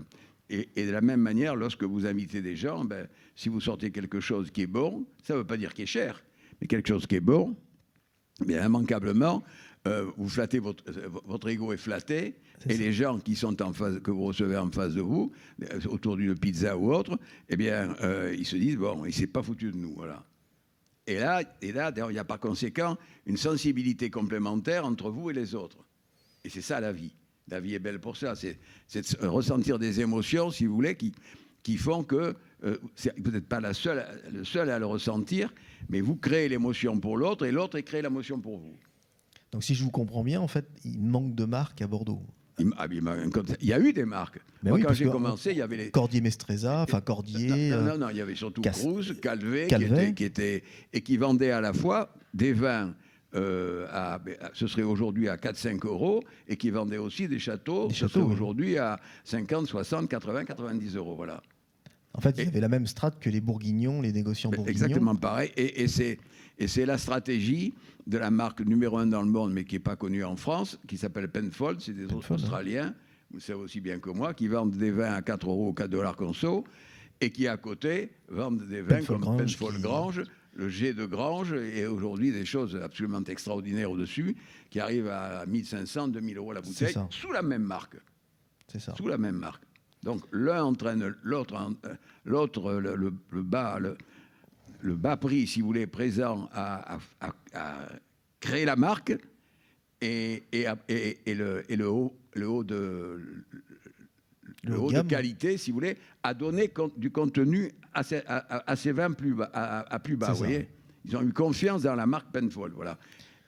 Et de la même manière, lorsque vous invitez des gens, si vous sortez quelque chose qui est bon, ça ne veut pas dire qu'il est cher, mais quelque chose qui est bon, bien immanquablement, vous flattez votre ego est flatté, et les gens qui sont en face, que vous recevez en face de vous, autour d'une pizza ou autre, eh bien, ils se disent bon, il s'est pas foutu de nous, voilà. Et là, d'ailleurs, il y a par conséquent une sensibilité complémentaire entre vous et les autres. Et c'est ça la vie. La vie est belle pour ça. C'est de ressentir des émotions, si vous voulez, qui font que vous n'êtes pas le seul à le ressentir, mais vous créez l'émotion pour l'autre et l'autre crée l'émotion pour vous. Donc si je vous comprends bien, en fait, il manque de marques à Bordeaux. Il y a eu des marques. Moi, quand j'ai commencé, il y avait les Cordier Mestreza, enfin Cordier. Non, il y avait surtout Cruz, Calvé. Et qui vendaient à la fois des vins. Ce serait aujourd'hui à 4-5 euros et qui vendaient aussi des châteaux aujourd'hui à 50, 60, 80, 90 euros. Voilà. En fait, il y avait la même strate que les Bourguignons, les négociants bourguignons. Exactement pareil. Et c'est la stratégie de la marque numéro 1 dans le monde, mais qui n'est pas connue en France, qui s'appelle Penfolds. C'est des autres Australiens, vous le savez aussi bien que moi, qui vendent des vins à 4 euros ou 4 $ conso et qui, à côté, vendent des vins comme Penfolds Grange, le G de Grange, et aujourd'hui des choses absolument extraordinaires au-dessus, qui arrivent à 1500, 2000 euros la bouteille, sous la même marque. C'est ça. Sous la même marque. Donc l'un entraîne l'autre, le bas prix, si vous voulez, présent à créer la marque et le haut de qualité, si vous voulez, à donner du contenu à ces vins plus bas, à plus bas. Vous voyez, ils ont eu confiance dans la marque Penfolds, voilà.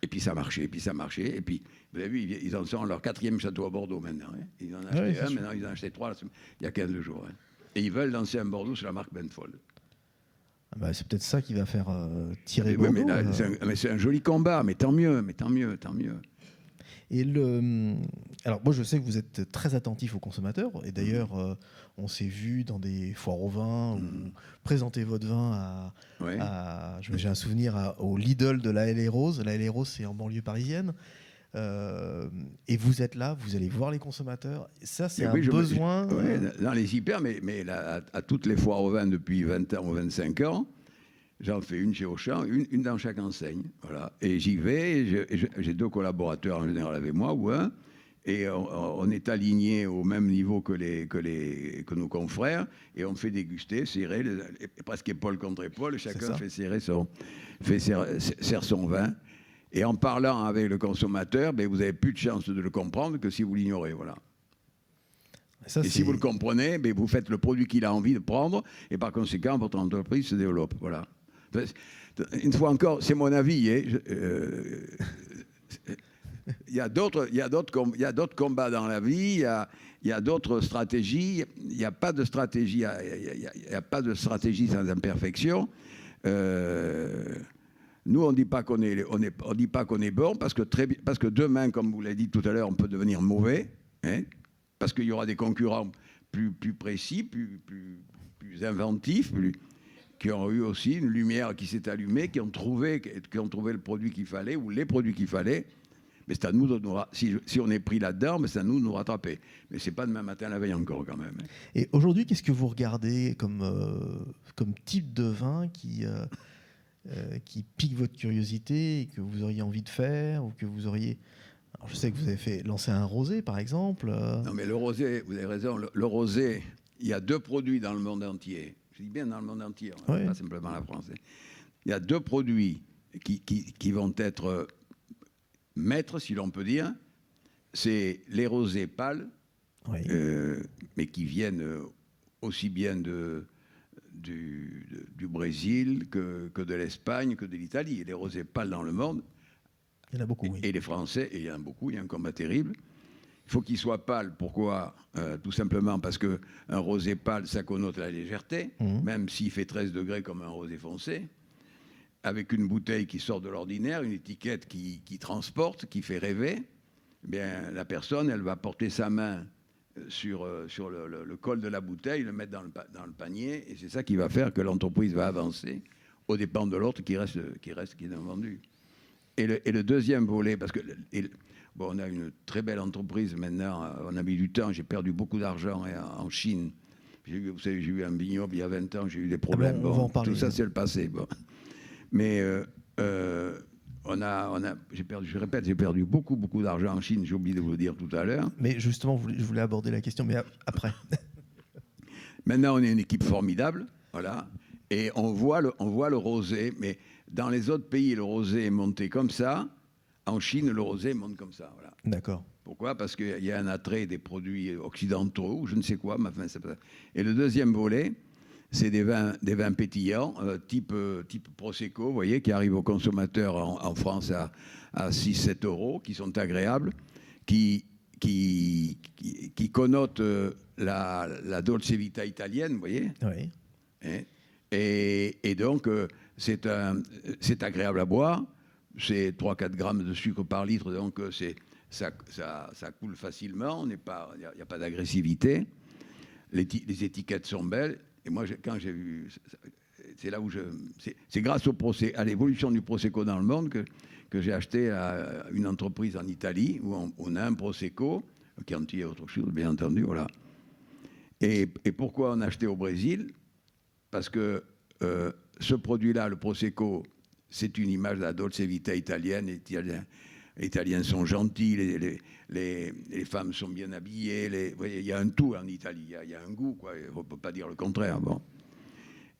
Et puis ça marchait, et puis vous avez vu, ils en sont à leur 4e château à Bordeaux maintenant. Hein. Ils en ont acheté un, maintenant ils en ont acheté 3 il y a 15 jours. Hein. Et ils veulent lancer un Bordeaux sur la marque Penfolds. C'est peut-être ça qui va faire tirer Bordeaux. Mais c'est un joli combat, mais tant mieux. Et alors moi je sais que vous êtes très attentif aux consommateurs, et d'ailleurs on s'est vu dans des foires au vin où présenter votre vin j'ai un souvenir au Lidl de La Haye-les-Roses. La Haye-les-Roses, c'est en banlieue parisienne. Et vous êtes là, vous allez voir les consommateurs. Ça, c'est un Oui, besoin. Dans les hyper, mais là, à toutes les foires au vin depuis 20 ans ou 25 ans, j'en fais une chez Auchan, une dans chaque enseigne. Voilà. Et j'y vais, j'ai 2 collaborateurs en général avec moi, ou un, et on est alignés au même niveau que nos confrères, et on fait déguster, serrer, presque épaule contre épaule, chacun fait serre son vin. Et en parlant avec le consommateur, ben, vous avez plus de chance de le comprendre que si vous l'ignorez. Voilà. Et si vous le comprenez, ben, vous faites le produit qu'il a envie de prendre, et par conséquent, votre entreprise se développe. Voilà. Une fois encore, c'est mon avis. Il y a d'autres combats dans la vie, il y a d'autres stratégies. Il n'y a pas de stratégie, il y a pas de stratégie sans imperfection. Nous, on ne dit pas qu'on est bon, parce que demain, comme vous l'avez dit tout à l'heure, on peut devenir mauvais, hein, parce qu'il y aura des concurrents plus précis, plus inventifs, qui ont eu aussi une lumière qui s'est allumée, qui ont trouvé le produit qu'il fallait ou les produits qu'il fallait. Mais c'est à nous, si on est pris là-dedans, mais c'est à nous de nous rattraper. Mais c'est pas demain matin la veille encore quand même. Et aujourd'hui, qu'est-ce que vous regardez comme type de vin qui pique votre curiosité et que vous auriez envie de faire, ou que vous auriez... Alors je sais que vous avez lancé un rosé, par exemple. Non, mais le rosé, vous avez raison, le rosé, il y a 2 produits dans le monde entier. Je dis bien dans le monde entier, pas simplement la France. Il y a 2 produits qui vont être maîtres, si l'on peut dire. C'est les rosés pâles, mais qui viennent aussi bien du Brésil que de l'Espagne, que de l'Italie. Et les rosés pâles dans le monde, il y en a beaucoup, et les Français, et il y en a beaucoup, il y a un combat terrible. Il faut qu'il soit pâle. Pourquoi ? Tout simplement parce qu'un rosé pâle, ça connote la légèreté, même s'il fait 13 degrés comme un rosé foncé, avec une bouteille qui sort de l'ordinaire, une étiquette qui transporte, qui fait rêver. Eh bien, la personne, elle va porter sa main sur le col de la bouteille, le mettre dans le panier, et c'est ça qui va faire que l'entreprise va avancer aux dépens de l'autre qui est non vendu. Et le deuxième volet, parce que on a une très belle entreprise maintenant, on a mis du temps, j'ai perdu beaucoup d'argent en Chine. Vous savez, j'ai eu un vignoble il y a 20 ans, j'ai eu des problèmes. On va en parler, tout ça, c'est le passé. Bon. Mais je répète, j'ai perdu beaucoup d'argent en Chine, j'ai oublié de vous le dire tout à l'heure. Mais justement, je voulais aborder la question, mais après. Maintenant, on est une équipe formidable, voilà, et on voit le rosé, mais dans les autres pays, le rosé est monté comme ça. En Chine, le rosé monte comme ça. Voilà. D'accord. Pourquoi ? Parce qu'il y a un attrait des produits occidentaux, ou je ne sais quoi. Et le deuxième volet, c'est des vins pétillants, type Prosecco, vous voyez, qui arrivent aux consommateurs en France à 6-7 euros, qui sont agréables, qui connotent la dolce vita italienne, vous voyez. Oui. Et donc, c'est agréable à boire. C'est 3-4 grammes de sucre par litre, donc ça coule facilement. Il n'y a pas d'agressivité. Les étiquettes sont belles. Et moi, quand j'ai vu, c'est là où c'est grâce à l'évolution du Prosecco dans le monde que j'ai acheté à une entreprise en Italie où on a un Prosecco qui en tire autre chose, bien entendu, voilà. Et pourquoi on a acheté au Brésil ? Parce que ce produit-là, le Prosecco, c'est une image de la dolce vita italienne. Les Italiens sont gentils, les femmes sont bien habillées. Vous voyez, il y a un tout en Italie. Il y a un goût, quoi. On ne peut pas dire le contraire. Bon.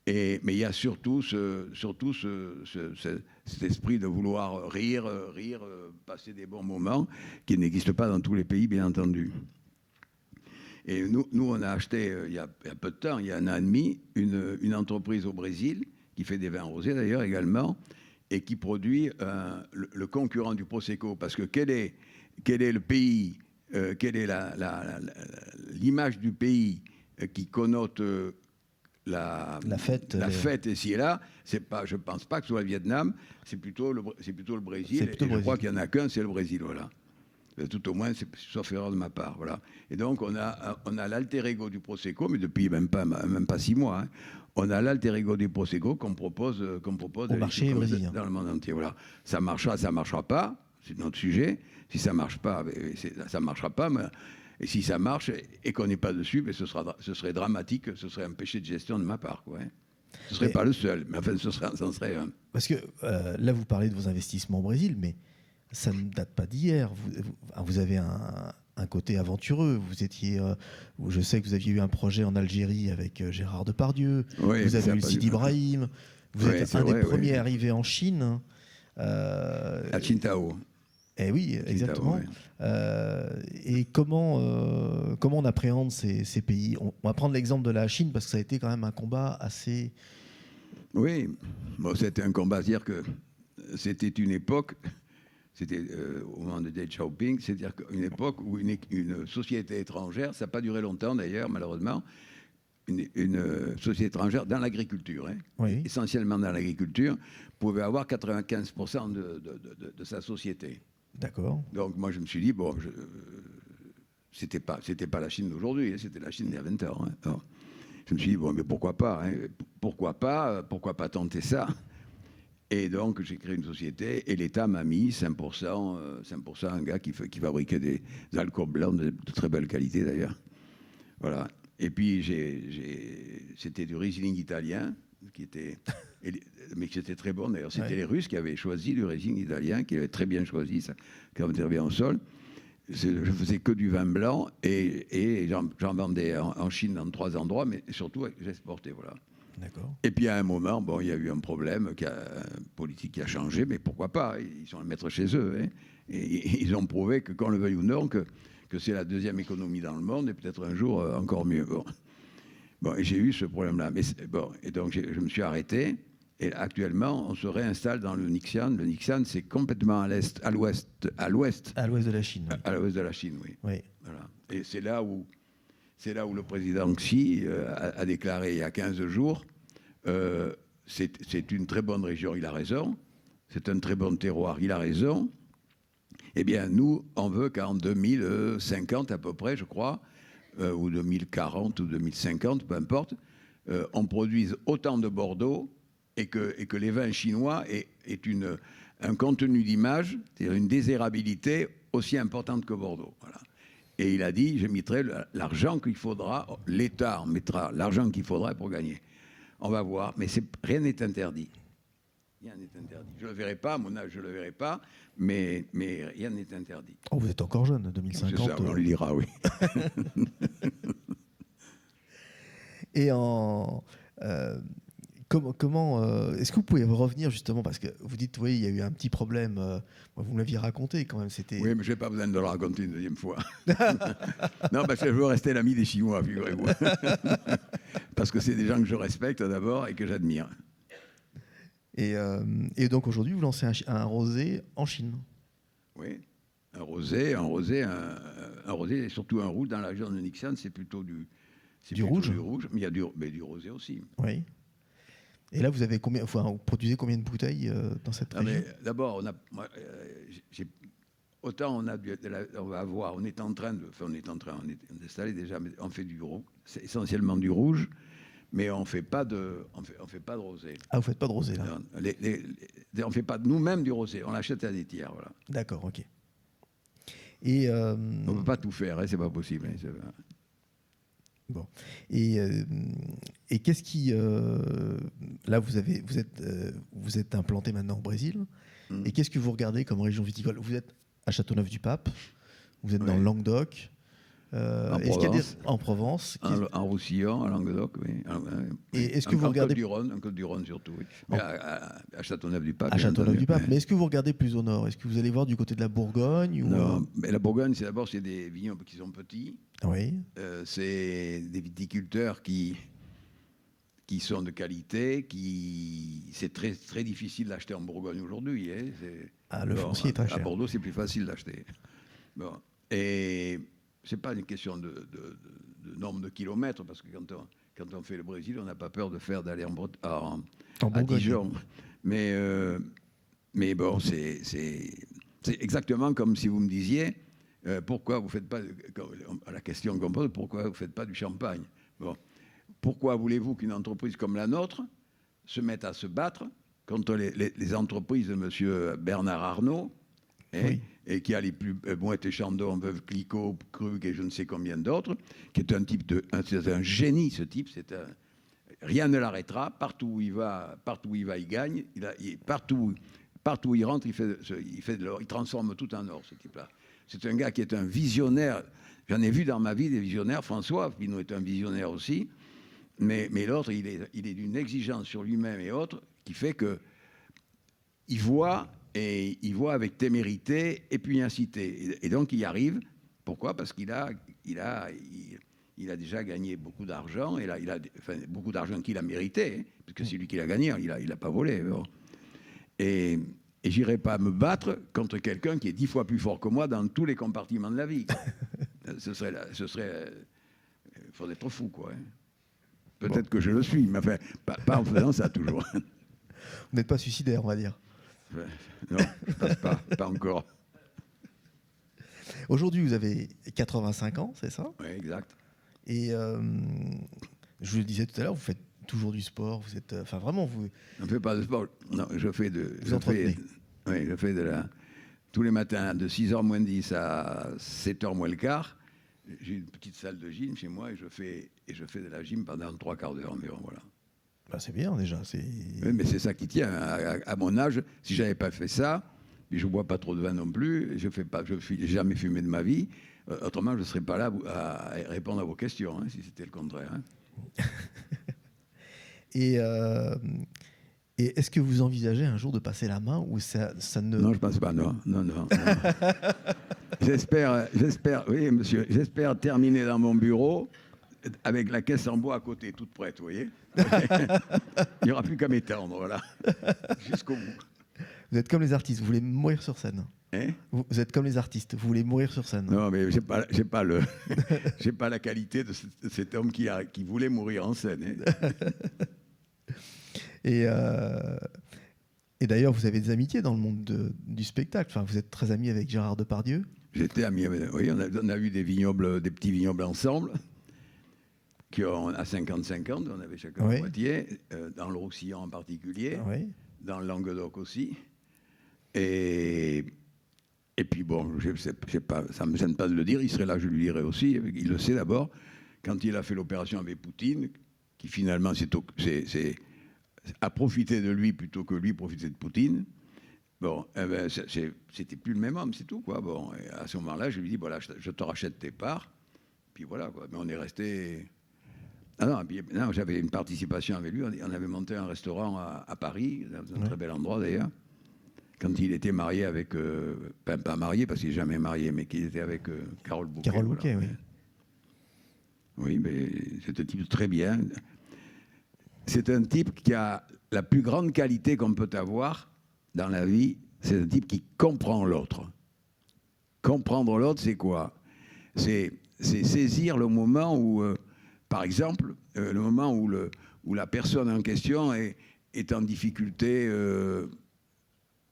Mais il y a surtout cet esprit de vouloir rire, passer des bons moments, qui n'existe pas dans tous les pays, bien entendu. Et nous on a acheté, il y a peu de temps, il y a 1 an et demi, une entreprise au Brésil, qui fait des vins rosés d'ailleurs également, et qui produit le concurrent du Prosecco. Parce que quel est le pays, quelle est l'image du pays qui connote la fête ici et là, je ne pense pas que ce soit le Vietnam, c'est plutôt le Brésil. Je crois qu'il n'y en a qu'un, c'est le Brésil, voilà. Tout au moins, sauf erreur de ma part, voilà. Et donc, on a l'alter ego du Prosecco, mais depuis même pas 6 mois, hein. On a l'alter ego du Prosecco qu'on propose au marché brésilien, dans le monde entier. Voilà. Ça marchera pas. c'est notre sujet. Si ça ne marche pas, ça ne marchera pas. Mais, et si ça marche et qu'on n'est pas dessus, ce serait dramatique, ce serait un péché de gestion de ma part, quoi. Ce ne serait pas le seul, mais enfin, ça serait un. Parce que là, vous parlez de vos investissements au Brésil, mais ça ne date pas d'hier. Vous avez un côté aventureux. Vous étiez, je sais que vous aviez eu un projet en Algérie avec Gérard Depardieu. Oui, vous avez eu Sidi Ibrahim. Vous êtes un des premiers arrivés en Chine. À Qingdao. Eh oui, exactement. Et comment on appréhende ces pays? On va prendre l'exemple de la Chine parce que ça a été quand même un combat assez... Oui, bon, c'était un combat, c'est-à-dire que c'était une époque, c'était au moment de Deng Xiaoping, c'est-à-dire qu'une époque où une société étrangère, ça n'a pas duré longtemps d'ailleurs, malheureusement, une société étrangère dans l'agriculture, oui. essentiellement dans l'agriculture, pouvait avoir 95% de sa société. D'accord. Donc moi je me suis dit, bon, c'était pas la Chine d'aujourd'hui, c'était la Chine d'il y a 20 ans. Alors, je me suis dit, bon, mais pourquoi pas, pourquoi pas tenter ça? Et donc j'ai créé une société et l'État m'a mis 5%, un gars qui fabriquait des alcools blancs de très belle qualité d'ailleurs. Voilà. Et puis c'était du Riesling italien, mais qui était très bon d'ailleurs. C'était les Russes qui avaient choisi du Riesling italien, qui avaient très bien choisi, ça, qui avait bien au sol. Je faisais que du vin blanc et j'en vendais en Chine dans 3 endroits, mais surtout j'exportais, voilà. D'accord. Et puis à un moment, bon, il y a eu un problème politique qui a changé, mais pourquoi pas? Ils sont les maîtres chez eux, et ils ont prouvé que, qu'on le veuille ou non, que c'est la deuxième économie dans le monde et peut-être un jour encore mieux. Bon, et j'ai eu ce problème-là. Mais bon, et donc je me suis arrêté. Et actuellement, on se réinstalle dans le Ningxian. Le Ningxian, c'est complètement à l'ouest de la Chine. Oui. À l'ouest de la Chine, oui. Oui. Voilà. Et c'est là où le président Xi a déclaré il y a 15 jours, c'est une très bonne région, il a raison. C'est un très bon terroir, il a raison. Eh bien, nous, on veut qu'en 2050 à peu près, je crois, ou 2040 ou 2050, peu importe, on produise autant de Bordeaux et que les vins chinois aient un contenu d'image, c'est-à-dire une désirabilité aussi importante que Bordeaux. Voilà. Et il a dit, je mettrai l'argent qu'il faudra, l'État mettra l'argent qu'il faudra pour gagner. On va voir, mais rien n'est interdit. Rien n'est interdit. Je ne le verrai pas, à mon âge, je ne le verrai pas, mais rien n'est interdit. Oh, vous êtes encore jeune, 2050. C'est ça, on le dira, oui. Et comment est-ce que vous pouvez revenir justement, parce que vous dites, oui, il y a eu un petit problème, vous me l'aviez raconté quand même, c'était... Oui, mais je n'ai pas besoin de le raconter une deuxième fois. Non, parce que je veux rester l'ami des Chinois, figurez-vous. Parce que c'est des gens que je respecte d'abord et que j'admire. Et donc aujourd'hui, vous lancez un rosé en Chine. Oui, un rosé et surtout un rouge dans la région de Ningxian, c'est plutôt du rouge. Mais il y a du rosé aussi. Oui. Et là, vous avez vous produisez combien de bouteilles dans cette région? D'abord, on est en train d'installer déjà, mais on fait du rouge, c'est essentiellement du rouge. Mais on fait pas de rosé. Ah, vous faites pas de rosé là? On fait pas nous-mêmes du rosé. On l'achète à des tiers, voilà. D'accord, ok. Et on peut pas tout faire, c'est pas possible. Bon. Et qu'est-ce qui là vous êtes implanté maintenant au Brésil. Et qu'est-ce que vous regardez comme région viticole? Vous êtes à Châteauneuf-du-Pape. Vous êtes dans le Languedoc. En Provence, en Roussillon, en Languedoc, oui. Et est-ce que vous regardez un Côte du Rhône surtout, oui. Mais à Châteauneuf-du-Pape. À Châteauneuf-du-Pape. Mais est-ce que vous regardez plus au nord? Est-ce que vous allez voir du côté de la Bourgogne ou... Non, mais la Bourgogne, c'est des vignobles qui sont petits. Oui. C'est des viticulteurs qui sont de qualité, c'est très très difficile d'acheter en Bourgogne aujourd'hui. Le foncier est très cher. À Bordeaux, c'est plus facile d'acheter. Bon, et c'est pas une question de nombre de kilomètres, parce que quand on fait le Brésil, on n'a pas peur d'aller à Dijon. Mais bon, c'est exactement comme si vous me disiez pourquoi vous faites pas, à la question qu'on pose, pourquoi vous faites pas du champagne? Bon, pourquoi voulez-vous qu'une entreprise comme la nôtre se mette à se battre contre les entreprises de monsieur Bernard Arnault, et qui a les plus Mouette et Chandon, Veuve Clicquot, Krug et je ne sais combien d'autres, qui est un type c'est un génie, ce type. Rien ne l'arrêtera. Partout où il va, il gagne. Partout où il rentre, il fait de l'or. Il transforme tout en or, ce type-là. C'est un gars qui est un visionnaire. J'en ai vu dans ma vie des visionnaires. François Pinault est un visionnaire aussi. Mais l'autre, il est d'une exigence sur lui-même et autres qui fait que il voit avec témérité et pugnacité. Et donc, il y arrive. Pourquoi ? Parce qu'il a déjà gagné beaucoup d'argent. Et là, beaucoup d'argent qu'il a mérité, hein, puisque c'est lui qui l'a gagné. Il l'a pas volé. Bon. Et j'irai pas me battre contre quelqu'un qui est 10 fois plus fort que moi dans tous les compartiments de la vie. Ce serait, il faudrait être fou, quoi. Hein. Peut-être que je le suis, mais enfin, pas en faisant ça toujours. Vous n'êtes pas suicidaire, on va dire. Non, je pense pas encore. Aujourd'hui, vous avez 85 ans, c'est ça ? Oui, exact. Et je vous le disais tout à l'heure, vous faites toujours du sport. Vous êtes, enfin vraiment, vous. Je ne fais pas de sport. Non, je fais de. Vous entretenez. Oui, je fais tous les matins de 6h moins 10 à 7h moins le quart. J'ai une petite salle de gym chez moi et je fais de la gym pendant 3 quarts d'heure environ, voilà. Ben, c'est bien déjà. Oui, mais c'est ça qui tient. À mon âge, si j'avais pas fait ça, puis je bois pas trop de vin non plus, je n'ai jamais fumé de ma vie. Autrement, je ne serais pas là à répondre à vos questions, hein, si c'était le contraire. Hein. Et est-ce que vous envisagez un jour de passer la main ou ça ne... Non, je ne pense pas, non. J'espère, oui, monsieur, j'espère terminer dans mon bureau avec la caisse en bois à côté, toute prête, vous voyez. Il n'y aura plus qu'à m'étendre, voilà, jusqu'au bout. Vous êtes comme les artistes, vous voulez mourir sur scène. Hein ? Vous êtes comme les artistes, vous voulez mourir sur scène. Non, mais j'ai pas la qualité de cet homme qui voulait mourir en scène. Hein. Et d'ailleurs, vous avez des amitiés dans le monde du spectacle. Enfin, vous êtes très ami avec Gérard Depardieu. J'étais ami avec... Oui, on a eu des petits vignobles ensemble, qui ont à 50-50, on avait chacun la moitié, dans le Roussillon en particulier, dans le Languedoc aussi. Et puis bon, ça ne me gêne pas de le dire, il serait là, je lui dirais aussi, il le sait d'abord, quand il a fait l'opération avec Poutine, qui finalement a profité de lui plutôt que lui profiter de Poutine. Bon, c'était plus le même homme, c'est tout, quoi. Bon, et à ce moment-là, je lui dis, voilà, je te rachète tes parts, puis voilà, quoi. Mais on est resté... non, j'avais une participation avec lui, on avait monté un restaurant à Paris, dans un très bel endroit d'ailleurs, quand il était marié avec... pas marié, parce qu'il n'est jamais marié, mais qu'il était avec Carole Bouquet. Carole Bouquet, voilà. Oui. Oui, mais c'est un type très bien. C'est un type qui a la plus grande qualité qu'on peut avoir dans la vie, c'est un type qui comprend l'autre. Comprendre l'autre, c'est quoi ? C'est saisir le moment où, par exemple, le moment où la personne en question est en difficulté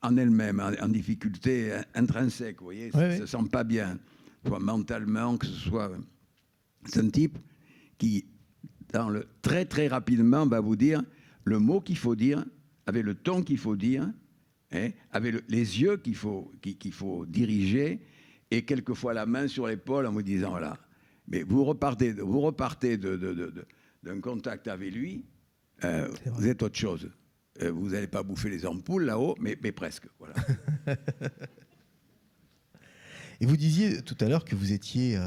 en elle-même, en difficulté intrinsèque, vous voyez, ça ne se sent pas bien, soit mentalement, que ce soit... C'est un type qui... très très rapidement va vous dire le mot qu'il faut dire, avec le ton qu'il faut dire, hein, avec les yeux qu'il faut diriger, et quelquefois la main sur l'épaule en vous disant voilà. Mais vous repartez d'un contact avec lui, vous êtes autre chose. Vous n'allez pas bouffer les ampoules là-haut, mais presque. Voilà. Et vous disiez tout à l'heure que vous étiez...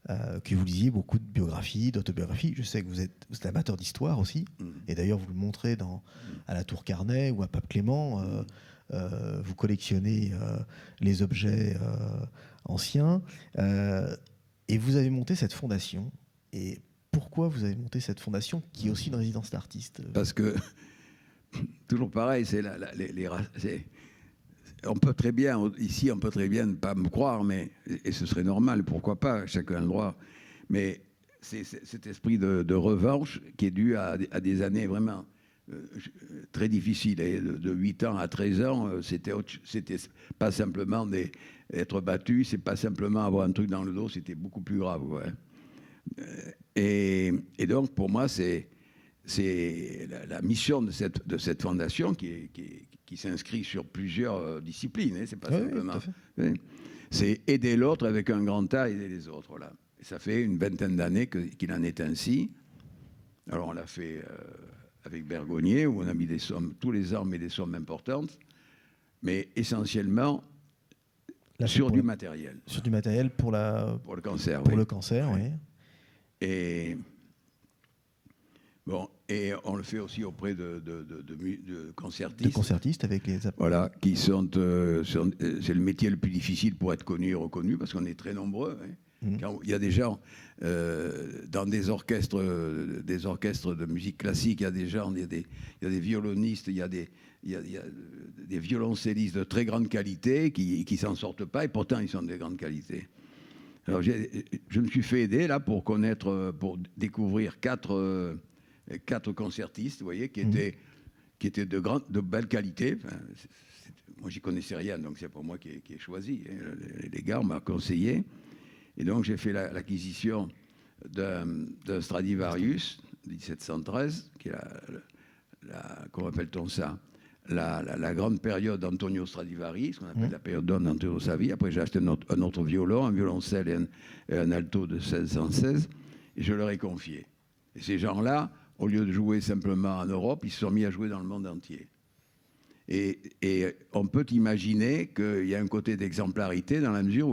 que vous lisiez beaucoup de biographies, d'autobiographies. Je sais que vous êtes amateur d'histoire aussi. Et d'ailleurs, vous le montrez à la Tour Carnet ou à Pape Clément. Vous collectionnez les objets anciens. Et vous avez monté cette fondation. Et pourquoi vous avez monté cette fondation qui est aussi une résidence d'artiste ? Parce que, toujours pareil, on peut très bien ne pas me croire, et ce serait normal, pourquoi pas, chacun a le droit. Mais c'est cet esprit de revanche qui est dû à des années vraiment très difficiles. Et de 8 ans à 13 ans, c'était pas simplement être battu, c'est pas simplement avoir un truc dans le dos, c'était beaucoup plus grave. Ouais. Et donc, pour moi, c'est la mission de cette fondation qui s'inscrit sur plusieurs disciplines. Hein, c'est pas simplement. Oui, c'est aider l'autre avec un grand A, aider les autres. Voilà. Et ça fait une vingtaine d'années qu'il en est ainsi. Alors on l'a fait avec Bergonier, où on a mis des sommes, tous les ans on met des sommes importantes, mais essentiellement sur du matériel. Sur du matériel pour le cancer. Pour le cancer, oui. Et bon, et on le fait aussi auprès de concertistes. De concertistes avec les. Voilà, qui sont c'est le métier le plus difficile pour être connu et reconnu parce qu'on est très nombreux. Hein. Quand il y a des gens dans des orchestres de musique classique, il y a des gens, il y a des violonistes, il y a des violoncellistes de très grande qualité qui s'en sortent pas et pourtant ils sont de grande qualité. Alors je me suis fait aider là pour découvrir quatre concertistes, vous voyez, qui étaient de belle qualité. Enfin, moi j'y connaissais rien, donc c'est pour moi qui ai choisi. Hein. Les gars m'ont conseillé. Et donc, j'ai fait l'acquisition d'un Stradivarius de 1713, qui est comment appelle-t-on ça, la grande période d'Antonio Stradivari, ce qu'on appelle la période d'or d'Antonio Savi. Après, j'ai acheté un autre violon, un violoncelle et un alto de 1616, et je leur ai confié. Et ces gens-là, au lieu de jouer simplement en Europe, ils se sont mis à jouer dans le monde entier. Et on peut imaginer qu'il y a un côté d'exemplarité dans la mesure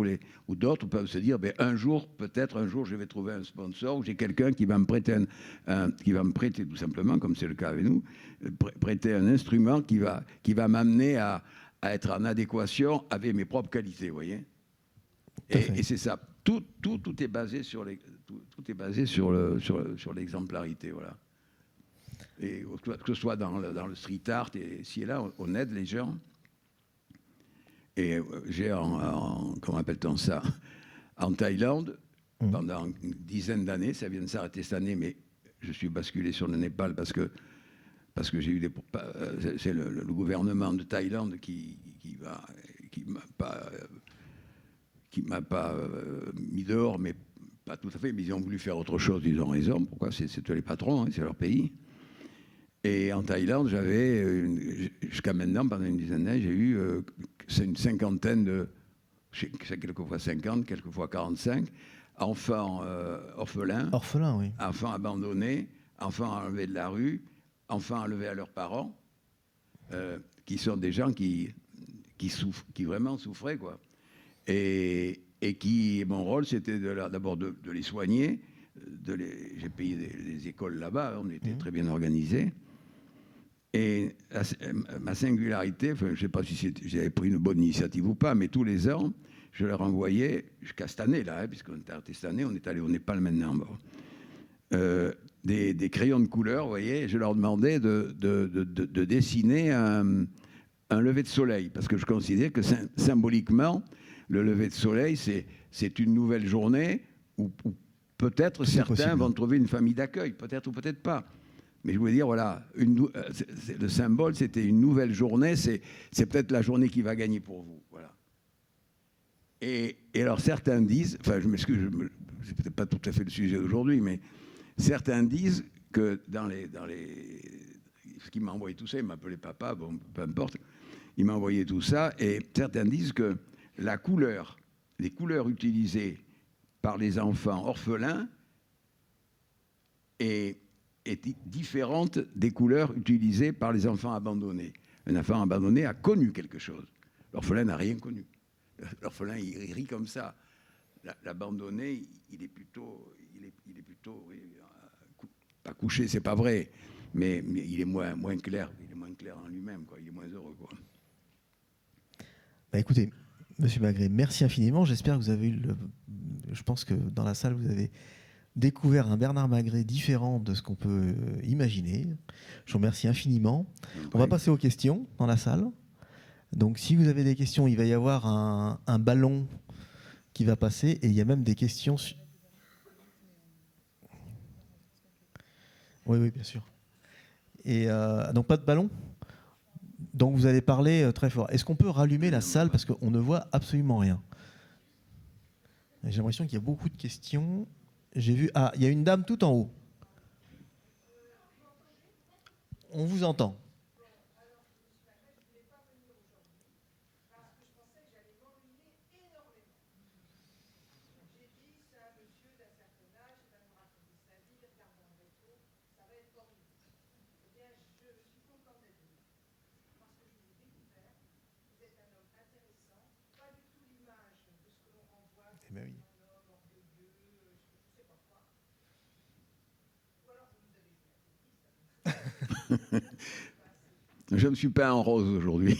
où d'autres peuvent se dire peut-être un jour je vais trouver un sponsor ou j'ai quelqu'un qui va me prêter tout simplement, comme c'est le cas avec nous, prêter un instrument qui va m'amener à être en adéquation avec mes propres qualités, vous voyez. Et c'est ça. Tout est basé sur l'exemplarité, voilà. Et que ce soit dans le street art et ici et là, on aide les gens. Et j'ai comment appelle-t-on ça, en Thaïlande, pendant une dizaine d'années, ça vient de s'arrêter cette année, mais je suis basculé sur le Népal parce que j'ai eu c'est le gouvernement de Thaïlande qui m'a pas mis dehors, mais pas tout à fait, mais ils ont voulu faire autre chose, ils ont raison. Pourquoi? C'est les patrons, hein, c'est leur pays. Et en Thaïlande, j'avais, jusqu'à maintenant, pendant une dizaine d'années, j'ai eu une cinquantaine quelquefois 50, quelquefois 45, enfants orphelins, oui. Enfants abandonnés, enfants enlevés de la rue, enfants enlevés à leurs parents, qui sont des gens qui vraiment souffraient, quoi. Et mon rôle, c'était d'abord de les soigner. J'ai payé des écoles là-bas, on était très bien organisés. Et ma singularité, enfin, je ne sais pas si j'avais pris une bonne initiative ou pas, mais tous les ans, je leur envoyais, jusqu'à cette année-là, puisqu'on est arrêté cette année, on est allé au Népal maintenant, des crayons de couleur, vous voyez, je leur demandais de dessiner un lever de soleil, parce que je considère que symboliquement, le lever de soleil, c'est une nouvelle journée où peut-être certains vont trouver une famille d'accueil, peut-être ou peut-être pas. Mais je voulais dire, voilà, le symbole, c'était une nouvelle journée, c'est peut-être la journée qui va gagner pour vous. Voilà. Et alors certains disent, enfin je m'excuse, c'est peut-être pas tout à fait le sujet d'aujourd'hui, mais certains disent que ce qui m'a envoyé tout ça, il m'appelait papa, bon, peu importe, il m'a envoyé tout ça, et certains disent que les couleurs utilisées par les enfants orphelins est différente des couleurs utilisées par les enfants abandonnés. Un enfant abandonné a connu quelque chose. L'orphelin n'a rien connu. L'orphelin, il rit comme ça. L'abandonné, il est plutôt oui, pas couché, c'est pas vrai, mais il est moins clair. Il est moins clair en lui-même, quoi. Il est moins heureux, quoi. Bah écoutez, Monsieur Magré, merci infiniment. J'espère que vous avez eu je pense que dans la salle, vous avez découvert un Bernard Magré différent de ce qu'on peut imaginer. Je vous remercie infiniment. On va passer aux questions dans la salle. Donc, si vous avez des questions, il va y avoir un ballon qui va passer et il y a même des questions. Oui, bien sûr. Et donc, pas de ballon ? Donc, vous allez parler très fort. Est-ce qu'on peut rallumer la salle parce qu'on ne voit absolument rien ? J'ai l'impression qu'il y a beaucoup de questions. J'ai vu... Ah, il y a une dame tout en haut. On vous entend. Eh ben oui. Je me suis peint en rose aujourd'hui.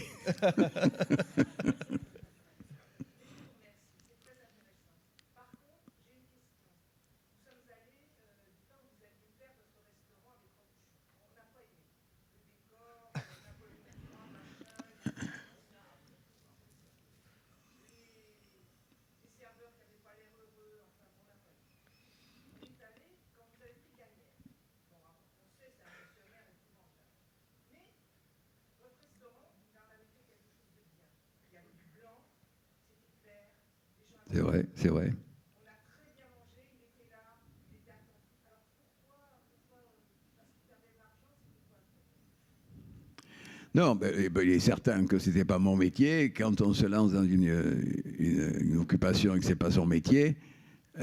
C'est vrai, c'est vrai. Non, il est certain que ce n'était pas mon métier. Quand on se lance dans une occupation et que ce n'est pas son métier,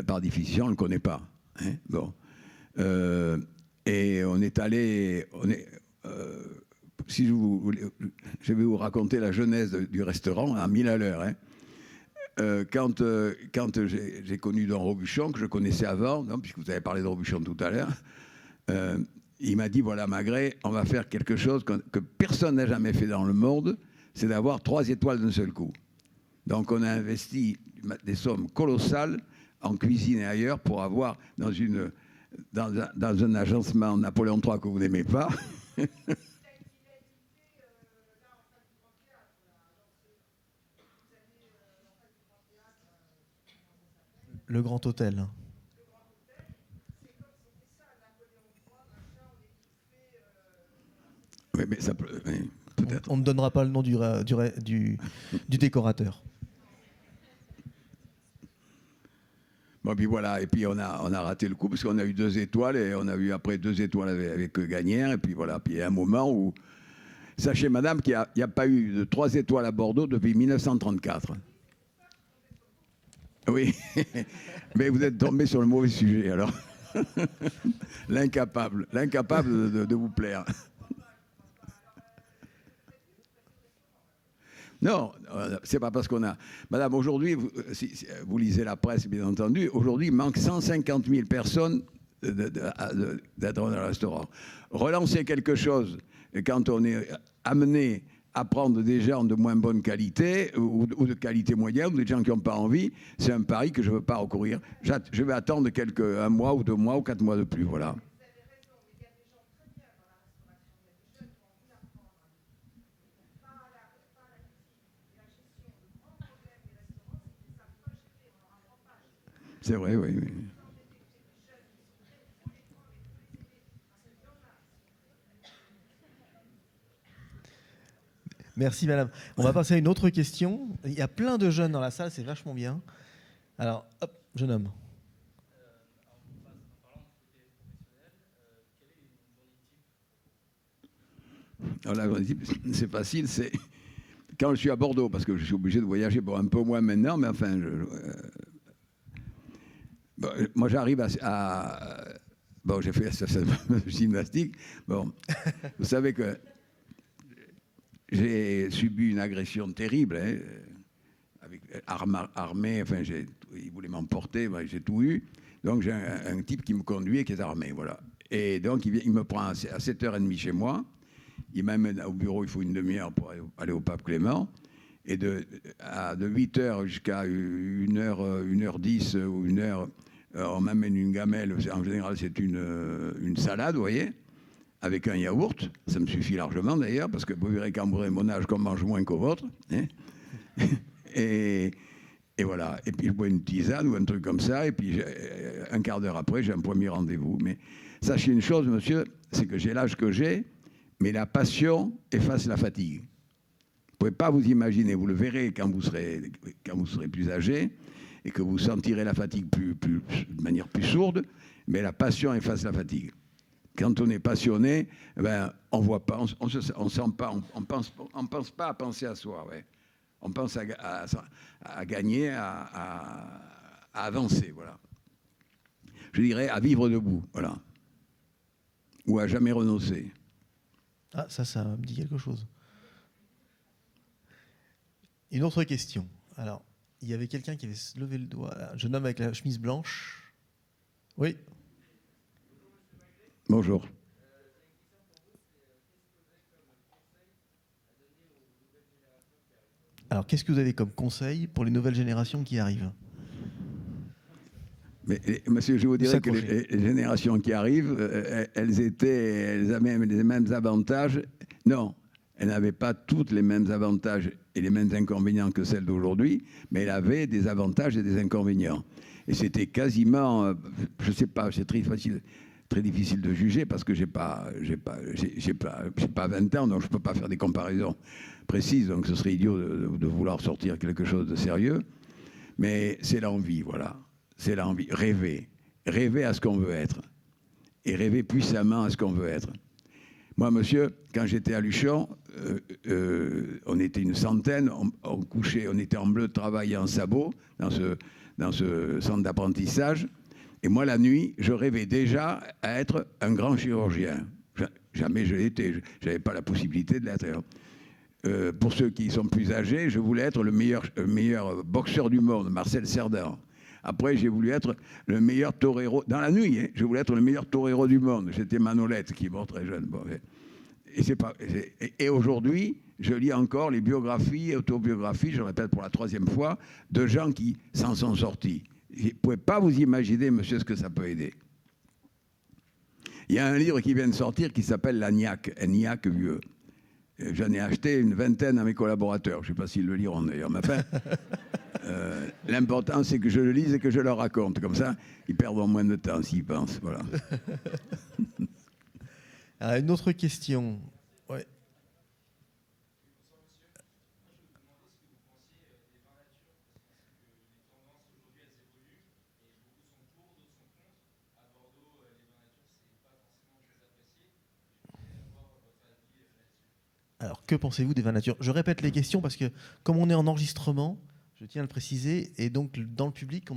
par définition, on ne le connaît pas. Hein, bon. Et on est allé... si je vais vous raconter la genèse du restaurant à 1000 à l'heure. Hein. Quand j'ai connu Don Robuchon, que je connaissais avant, non, puisque vous avez parlé de Robuchon tout à l'heure, il m'a dit, voilà Magré, on va faire quelque chose que personne n'a jamais fait dans le monde, c'est d'avoir 3 étoiles d'un seul coup. Donc on a investi des sommes colossales en cuisine et ailleurs pour avoir dans un agencement Napoléon III que vous n'aimez pas. Le Grand Hôtel. Oui, mais ça peut, oui, peut-être. On ne donnera pas le nom du décorateur. Bon, puis voilà, et puis on a raté le coup parce qu'on a eu 2 étoiles et on a eu après 2 étoiles avec Gagnère, et puis voilà, puis il y a un moment où, sachez madame qu'il n'y a pas eu de 3 étoiles à Bordeaux depuis 1934. Oui, mais vous êtes tombé sur le mauvais sujet alors. L'incapable de vous plaire. Non, c'est pas parce qu'on a... Madame, aujourd'hui, si vous lisez la presse, bien entendu, aujourd'hui, il manque 150 000 personnes d'être dans le restaurant. Relancer quelque chose, quand on est amené à prendre des gens de moins bonne qualité ou de qualité moyenne, ou des gens qui n'ont pas envie, c'est un pari que je ne veux pas recourir. Je vais attendre un mois ou 2 mois ou 4 mois de plus, voilà. C'est vrai, oui, oui. Merci madame. On va passer à une autre question. Il y a plein de jeunes dans la salle, c'est vachement bien. Alors, hop, jeune homme. Alors la journée type, c'est facile, c'est quand je suis à Bordeaux, parce que je suis obligé de voyager pour un peu moins maintenant, mais enfin, bon, moi j'arrive bon, j'ai fait cette gymnastique. Bon, vous savez que j'ai subi une agression terrible, hein, avec armé, enfin, il voulait m'emporter, j'ai tout eu. Donc j'ai un type qui me conduit et qui est armé, voilà. Et donc il me prend à 7h30 chez moi. Il m'amène au bureau, il faut une demi-heure pour aller au Pape Clément. Et de 8h jusqu'à 1h10 ou 1h, on m'amène une gamelle. En général, c'est une salade, vous voyez, avec un yaourt. Ça me suffit largement d'ailleurs, parce que vous verrez qu'en mon âge, qu'on mange moins qu'au vôtre. Hein. et voilà. Et puis je bois une tisane ou un truc comme ça. Et puis un quart d'heure après, j'ai un premier rendez-vous. Mais sachez une chose, monsieur, c'est que j'ai l'âge que j'ai. Mais la passion efface la fatigue. Vous ne pouvez pas vous imaginer, vous le verrez quand vous serez plus âgé et que vous sentirez la fatigue de manière plus sourde, mais la passion efface la fatigue. quand on est passionné, ben, on voit pas, on sent pas, on pense pas à penser à soi. Ouais. On pense à gagner, à avancer. Voilà. Je dirais à vivre debout. Voilà. Ou à jamais renoncer. Ah, ça me dit quelque chose. Une autre question. Alors, il y avait quelqu'un qui avait levé le doigt. Un jeune homme avec la chemise blanche. Oui. Bonjour. Alors, qu'est-ce que vous avez comme conseil pour les nouvelles générations qui arrivent ? Mais, monsieur, je vous dirais que les générations qui arrivent, elles avaient les mêmes avantages. Non, elles n'avaient pas toutes les mêmes avantages et les mêmes inconvénients que celles d'aujourd'hui, mais elles avaient des avantages et des inconvénients. Et c'était quasiment, je ne sais pas, c'est très difficile de juger parce que j'ai pas 20 ans, donc je ne peux pas faire des comparaisons précises, donc ce serait idiot de vouloir sortir quelque chose de sérieux. Mais c'est l'envie, voilà. C'est l'envie, rêver à ce qu'on veut être et rêver puissamment à ce qu'on veut être. Moi, monsieur, quand j'étais à Luchon, on était une centaine, on couchait, on était en bleu de travail et en sabot dans ce centre d'apprentissage. Et moi, la nuit, je rêvais déjà à être un grand chirurgien. Jamais je l'étais, je n'avais pas la possibilité de l'être. Pour ceux qui sont plus âgés, je voulais être le meilleur boxeur du monde, Marcel Cerdan. Après, j'ai voulu être le meilleur torero, dans la nuit, hein, je voulais être le meilleur torero du monde. J'étais Manolette, qui est mort très jeune. Bon, et aujourd'hui, je lis encore les biographies, autobiographies, je le répète pour la 3e fois, de gens qui s'en sont sortis. Vous ne pouvez pas vous imaginer, monsieur, ce que ça peut aider. Il y a un livre qui vient de sortir qui s'appelle L'Agnac, Agnac vieux. J'en ai acheté une vingtaine à mes collaborateurs. Je ne sais pas s'ils le liront d'ailleurs, mais enfin... l'important, c'est que je le lise et que je leur raconte. Comme ça, ils perdront moins de temps s'ils pensent. Voilà. Alors, une autre question. Ouais. Alors, que pensez-vous des vins nature ? Je répète les questions parce que, comme on est en enregistrement, je tiens à le préciser, et donc dans le public,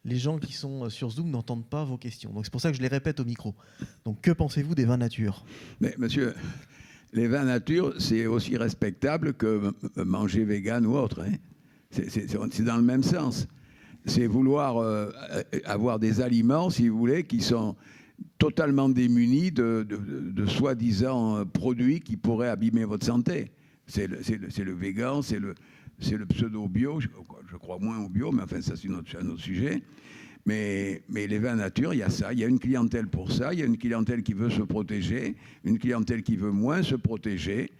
les gens qui sont sur Zoom n'entendent pas vos questions. Donc c'est pour ça que je les répète au micro. Donc, que pensez-vous des vins nature ? Mais monsieur, les vins nature, c'est aussi respectable que manger vegan ou autre. Hein. C'est dans le même sens. C'est vouloir avoir des aliments, si vous voulez, qui sont totalement démunis de soi-disant produits qui pourraient abîmer votre santé. C'est le végan, c'est le pseudo-bio, je crois moins au bio, mais enfin ça c'est un autre sujet. Mais les vins nature, il y a ça, il y a une clientèle pour ça, il y a une clientèle qui veut se protéger, une clientèle qui veut moins se protéger.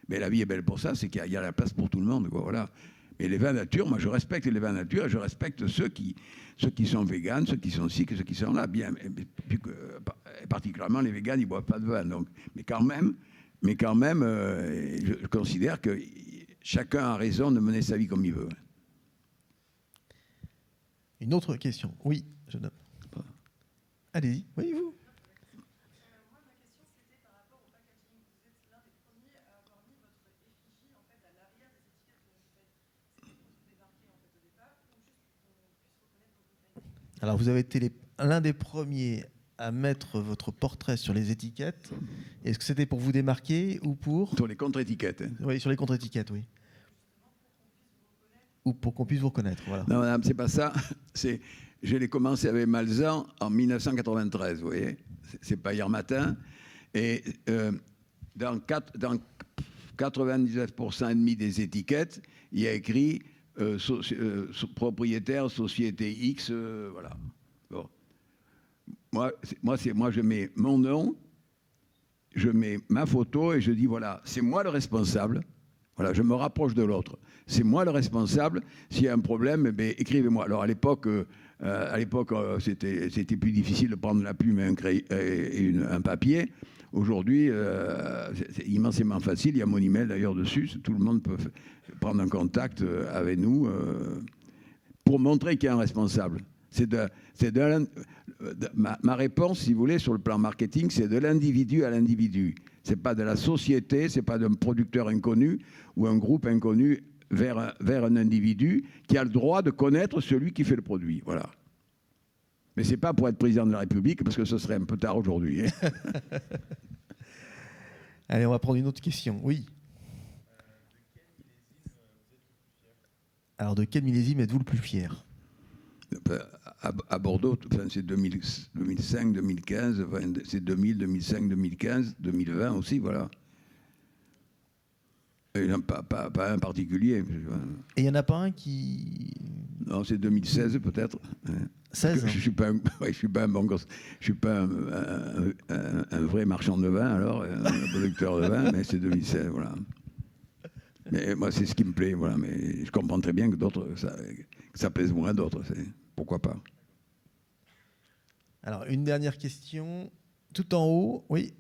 Mais la vie est belle pour ça, c'est qu'il y a la place pour tout le monde, quoi, voilà. Et les vins nature, moi je respecte les vins nature et je respecte ceux qui sont véganes, ceux qui sont ci, ceux qui sont là, bien. Et particulièrement les véganes, ils ne boivent pas de vin. Donc, mais quand même, je considère que chacun a raison de mener sa vie comme il veut. Une autre question. Oui, je donne. Allez-y. Oui, vous. Moi, ma question, c'était par rapport au packaging. Vous êtes l'un des premiers à avoir mis votre effigie en fait, à l'arrière des étiquettes que vous faites. C'est pour vous démarquer en fait, au départ ou juste pour qu'on puisse reconnaître vos bouteilles ? Alors, vous avez été l'un des premiers à mettre votre portrait sur les étiquettes. Est-ce que c'était pour vous démarquer ou pour... Sur les contre-étiquettes. Hein. Oui, sur les contre-étiquettes, oui. Ou pour qu'on puisse vous reconnaître, voilà. Non, madame, c'est pas ça. Je l'ai commencé avec Malzan en 1993, vous voyez. C'est pas hier matin. Et dans 99% et demi des étiquettes, il y a écrit propriétaire, société X, voilà. Bon. Moi, je mets mon nom, je mets ma photo et je dis, voilà, c'est moi le responsable. Voilà, je me rapproche de l'autre. C'est moi le responsable. S'il y a un problème, eh écrivez-moi. Alors, à l'époque, c'était plus difficile de prendre la plume et un papier. Aujourd'hui, c'est immensément facile. Il y a mon email d'ailleurs dessus. Tout le monde peut prendre un contact avec nous pour montrer qu'il y a un responsable. ma réponse, si vous voulez, sur le plan marketing, c'est de l'individu à l'individu. C'est pas de la société, c'est pas d'un producteur inconnu ou un groupe inconnu vers un individu qui a le droit de connaître celui qui fait le produit. Voilà. Mais c'est pas pour être président de la République, parce que ce serait un peu tard aujourd'hui. Hein. Allez, on va prendre une autre question. Oui. Alors, de quel millésime êtes-vous le plus fier? À Bordeaux, enfin, c'est 2005, 2015, enfin, c'est 2000, 2005, 2015, 2020 aussi, voilà. Et pas un particulier. Et il n'y en a pas un qui... Non, c'est 2016 peut-être. 16 je suis pas un bon gosse. Je suis pas un vrai marchand de vin, alors, un producteur de vin, mais c'est 2016, voilà. Mais moi, c'est ce qui me plaît, voilà. Mais je comprends très bien que d'autres, ça plaise moins à d'autres. Pourquoi pas? Alors, une dernière question. Tout en haut, oui.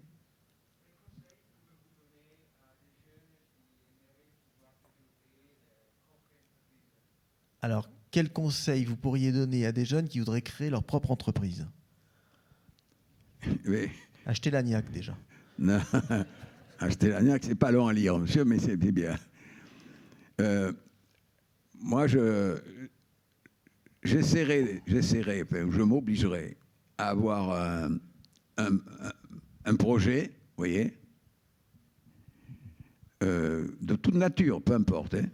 Alors, quel conseil vous pourriez donner à des jeunes qui voudraient créer leur propre entreprise? Oui. Acheter l'agnac, déjà. Non. Acheter l'agnac, c'est pas long à lire, monsieur, mais c'est bien. Moi, j'essaierai, enfin, je m'obligerai à avoir un projet, vous voyez, de toute nature, peu importe. Hein,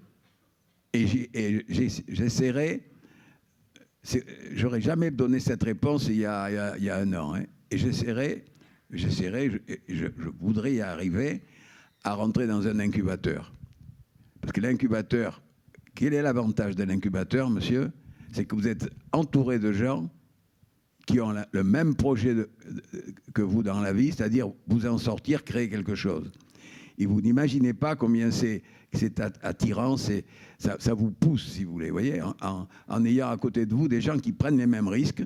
et j'essaierai, j'aurais jamais donné cette réponse il y a 1 an. Hein, et je voudrais y arriver à rentrer dans un incubateur. Parce que l'incubateur, quel est l'avantage de l'incubateur, monsieur? C'est que vous êtes entouré de gens qui ont le même projet que vous dans la vie, c'est-à-dire vous en sortir, créer quelque chose. Et vous n'imaginez pas combien c'est attirant, ça vous pousse, si vous voulez, voyez, en ayant à côté de vous des gens qui prennent les mêmes risques.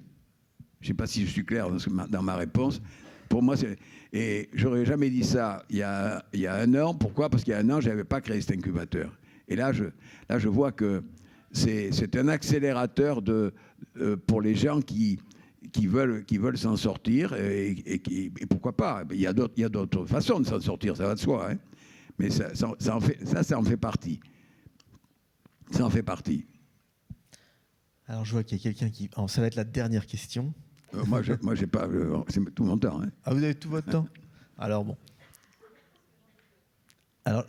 Je ne sais pas si je suis clair dans ma réponse. Pour moi, et j'aurais jamais dit ça il y a 1 an. Pourquoi? Parce qu'il y a 1 an, je n'avais pas créé cet incubateur. Et là, je vois que c'est un accélérateur pour les gens qui veulent s'en sortir. Et pourquoi pas? Il y a d'autres façons de s'en sortir, ça va de soi. Hein. Mais ça en fait partie. Ça en fait partie. Alors, je vois qu'il y a quelqu'un qui... Alors, ça va être la dernière question. Moi, j'ai pas... c'est tout mon temps. Hein. Ah, vous avez tout votre temps? Alors, bon. Alors...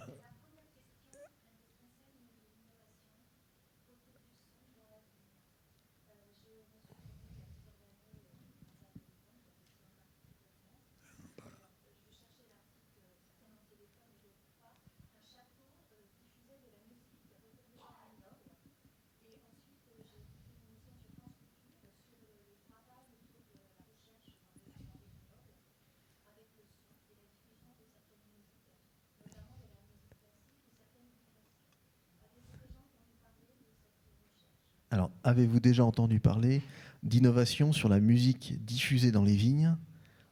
Alors, avez-vous déjà entendu parler d'innovation sur la musique diffusée dans les vignes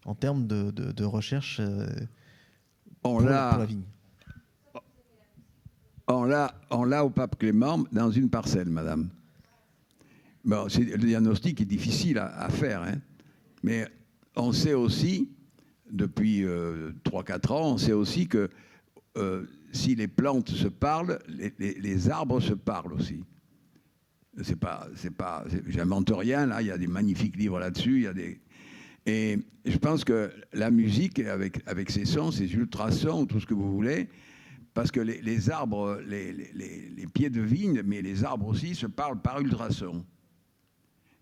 en termes de recherche pour la vigne? On l'a au Pape Clément dans une parcelle, madame. Bon, le diagnostic est difficile à faire, hein. Mais on sait aussi, depuis 3-4 ans, on sait aussi que si les plantes se parlent, les arbres se parlent aussi. J'invente rien, là, il y a des magnifiques livres là-dessus, et je pense que la musique, avec ses sons, ses ultrasons, tout ce que vous voulez, parce que les arbres, les pieds de vigne, mais les arbres aussi, se parlent par ultrasons.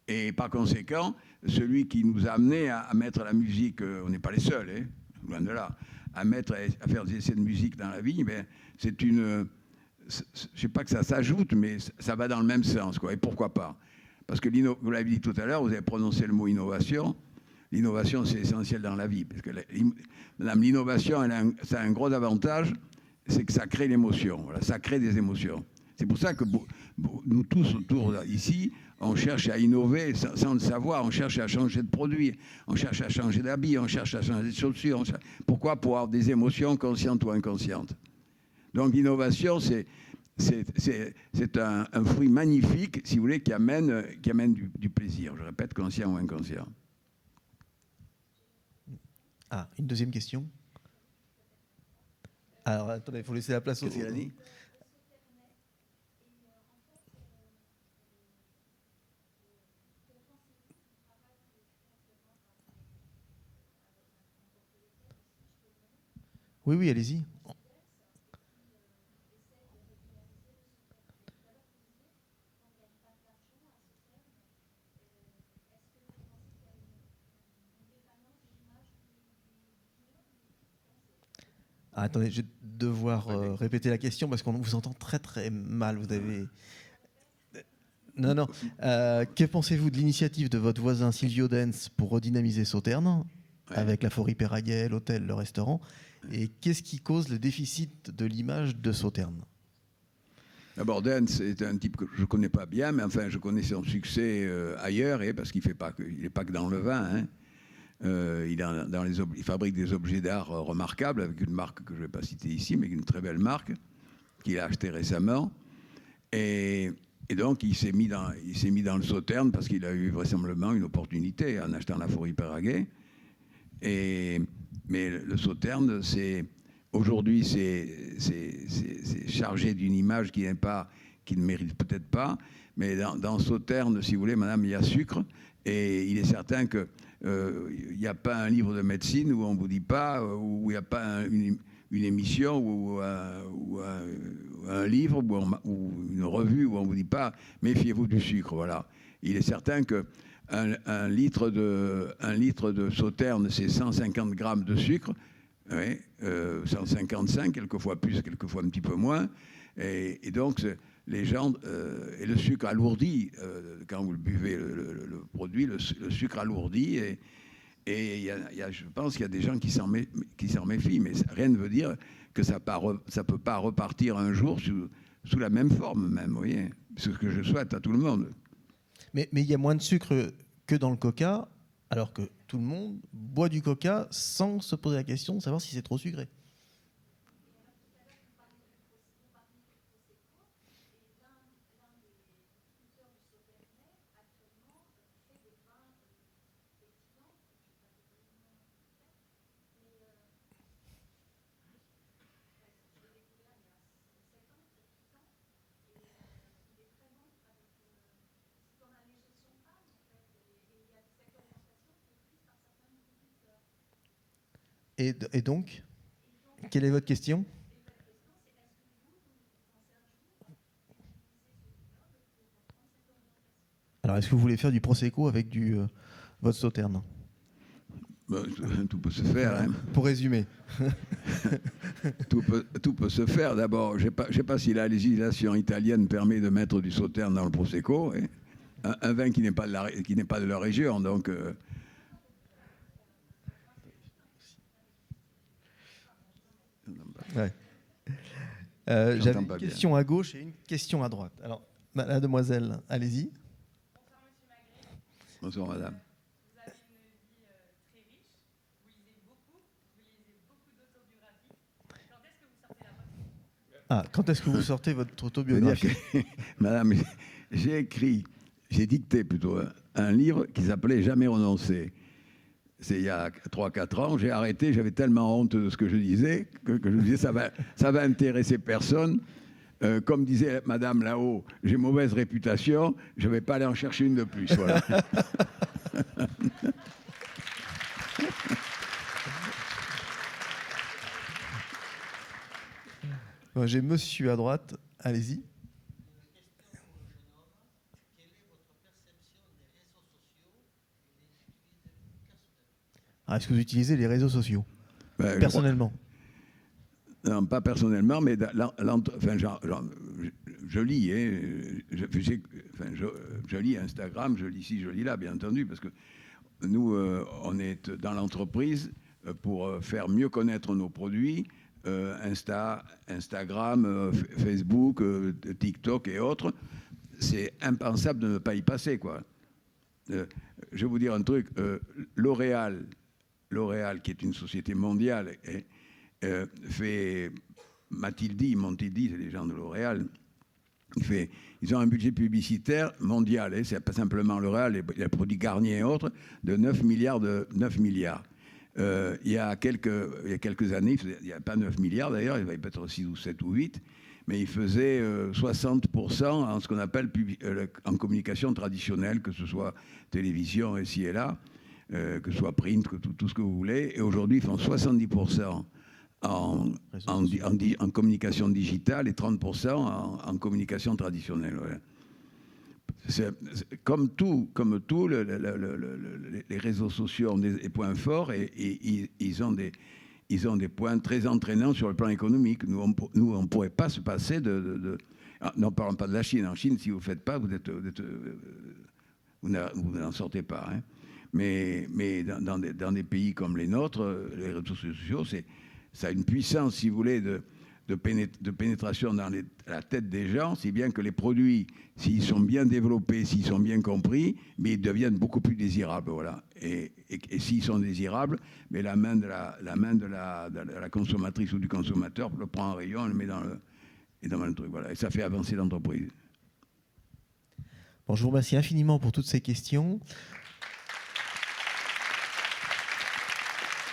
Et par conséquent, celui qui nous a amené à mettre la musique, on n'est pas les seuls, hein, loin de là, à faire des essais de musique dans la vigne, ben, c'est une... Je ne sais pas que ça s'ajoute, mais ça va dans le même sens, quoi. Et pourquoi pas? Parce que vous l'avez dit tout à l'heure, vous avez prononcé le mot innovation. L'innovation, c'est essentiel dans la vie. Parce que l'innovation, ça a un gros avantage, c'est que ça crée l'émotion. Voilà, ça crée des émotions. C'est pour ça que nous tous autour ici, on cherche à innover sans le savoir. On cherche à changer de produit, on cherche à changer d'habit, on cherche à changer de chaussures. Pourquoi? Pour avoir des émotions conscientes ou inconscientes. Donc l'innovation, c'est un fruit magnifique, si vous voulez, qui amène du plaisir. Je répète, conscient ou inconscient. Ah, une deuxième question. Alors, attendez, il faut laisser la place Qu'est-ce qu'il a dit? Oui, oui, allez-y. Ah, attendez, je vais devoir répéter la question parce qu'on vous entend très très mal. Vous avez... Non, non. Que pensez-vous de l'initiative de votre voisin Silvio Dens pour redynamiser Sauternes, avec la Forêt Péraguet, l'hôtel, le restaurant? Et qu'est-ce qui cause le déficit de l'image de Sauternes? D'abord, Dens c'est un type que je ne connais pas bien, mais enfin, je connais son succès ailleurs, parce qu'il n'est pas que dans le vin. Hein. Il fabrique des objets d'art remarquables avec une marque que je ne vais pas citer ici, mais une très belle marque qu'il a achetée récemment. Et donc, il s'est mis dans le Sauterne parce qu'il a eu vraisemblablement une opportunité en achetant la Forêt Péraguet. Mais le Sauterne, aujourd'hui, c'est chargé d'une image qui ne mérite peut-être pas. Mais dans Sauterne, si vous voulez, madame, il y a sucre. Et il est certain que il n'y a pas un livre de médecine où on ne vous dit pas, où il n'y a pas une émission ou un livre ou une revue où on ne vous dit pas méfiez-vous du sucre. Voilà. Il est certain que un litre de Sauterne, c'est 150 grammes de sucre, 155, quelquefois plus, quelquefois un petit peu moins. Et donc, les gens, et le sucre alourdit, quand vous le buvez, le produit, le sucre alourdit, et je pense qu'il y a des gens qui s'en méfient, mais rien ne veut dire que ça ne peut pas repartir un jour sous la même forme même, vous voyez. C'est ce que je souhaite à tout le monde. Mais il y a moins de sucre que dans le coca, alors que tout le monde boit du coca sans se poser la question de savoir si c'est trop sucré. Et donc, quelle est votre question? Alors, est-ce que vous voulez faire du prosecco avec votre Sauterne? Tout peut se faire. Hein. Pour résumer. Tout peut se faire. D'abord, je ne sais pas si la législation italienne permet de mettre du Sauterne dans le prosecco. Hein. Un vin qui n'est pas de la région, donc... Ouais. J'avais une question à gauche et une question à droite. Alors, mademoiselle, allez-y. Bonsoir, madame. Vous avez une vie très riche, vous lisez beaucoup d'autobiographie. Quand est-ce que vous sortez la vôtre? Ah, quand est-ce que vous sortez votre autobiographie? Madame, j'ai dicté plutôt un livre qui s'appelait Jamais renoncer. C'est il y a 3-4 ans, j'ai arrêté, j'avais tellement honte de ce que je disais, que je disais ça va intéresser personne. Comme disait madame là-haut, j'ai mauvaise réputation, je ne vais pas aller en chercher une de plus. Voilà. J'ai monsieur à droite, allez-y. Ah, est-ce que vous utilisez les réseaux sociaux personnellement? Non, pas personnellement, mais je lis. Je lis Instagram, je lis ci, je lis là, bien entendu, parce que nous, on est dans l'entreprise pour faire mieux connaître nos produits. Instagram, Facebook, TikTok et autres. C'est impensable de ne pas y passer, quoi. Je vais vous dire un truc. L'Oréal, qui est une société mondiale, Montildi, c'est les gens de L'Oréal, ils ont un budget publicitaire mondial, c'est pas simplement L'Oréal, les produits Garnier et autres, de 9 milliards. il y a quelques années, il n'y a pas 9 milliards d'ailleurs, il va peut-être 6 ou 7 ou 8, mais il faisait 60% en ce qu'on appelle en communication traditionnelle, que ce soit télévision ici et là, que ce soit print, que tout ce que vous voulez. Et aujourd'hui, ils font 70% en communication digitale et 30% en communication traditionnelle. Ouais. Comme tout, les réseaux sociaux ont des points forts et ils ont des points très entraînants sur le plan économique. Nous, on ne pourrait pas se passer n'en parlons pas de la Chine. En Chine, si vous ne faites pas, vous n'en sortez pas. Hein. Mais dans des pays comme les nôtres, les réseaux sociaux, ça a une puissance, si vous voulez, de pénétration dans la tête des gens, si bien que les produits, s'ils sont bien développés, s'ils sont bien compris, mais ils deviennent beaucoup plus désirables, voilà. Et s'ils sont désirables, mais la main de la consommatrice ou du consommateur le prend en rayon, le met dans le truc, voilà. Et ça fait avancer l'entreprise. Bon, je vous remercie infiniment pour toutes ces questions.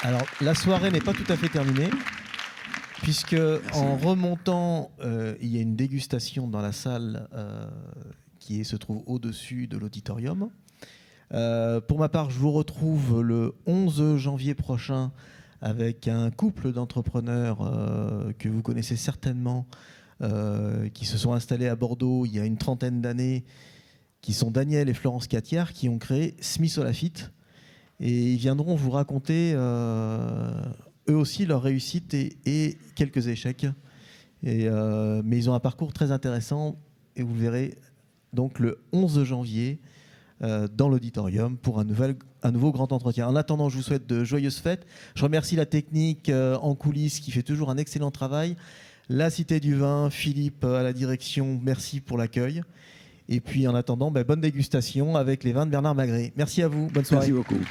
Alors, la soirée n'est pas tout à fait terminée. Puisque en remontant, il y a une dégustation dans la salle qui se trouve au-dessus de l'auditorium. Pour ma part, je vous retrouve le 11 janvier prochain avec un couple d'entrepreneurs que vous connaissez certainement, qui se sont installés à Bordeaux il y a une trentaine d'années, qui sont Daniel et Florence Catière, qui ont créé Smith Olafite. Et ils viendront vous raconter eux aussi leur réussite et quelques échecs. Mais ils ont un parcours très intéressant et vous le verrez donc le 11 janvier dans l'auditorium pour un nouveau grand entretien. En attendant, je vous souhaite de joyeuses fêtes. Je remercie la technique en coulisses qui fait toujours un excellent travail. La Cité du Vin, Philippe à la direction, merci pour l'accueil. Et puis en attendant, bonne dégustation avec les vins de Bernard Magré. Merci à vous, bonne soirée. Merci beaucoup.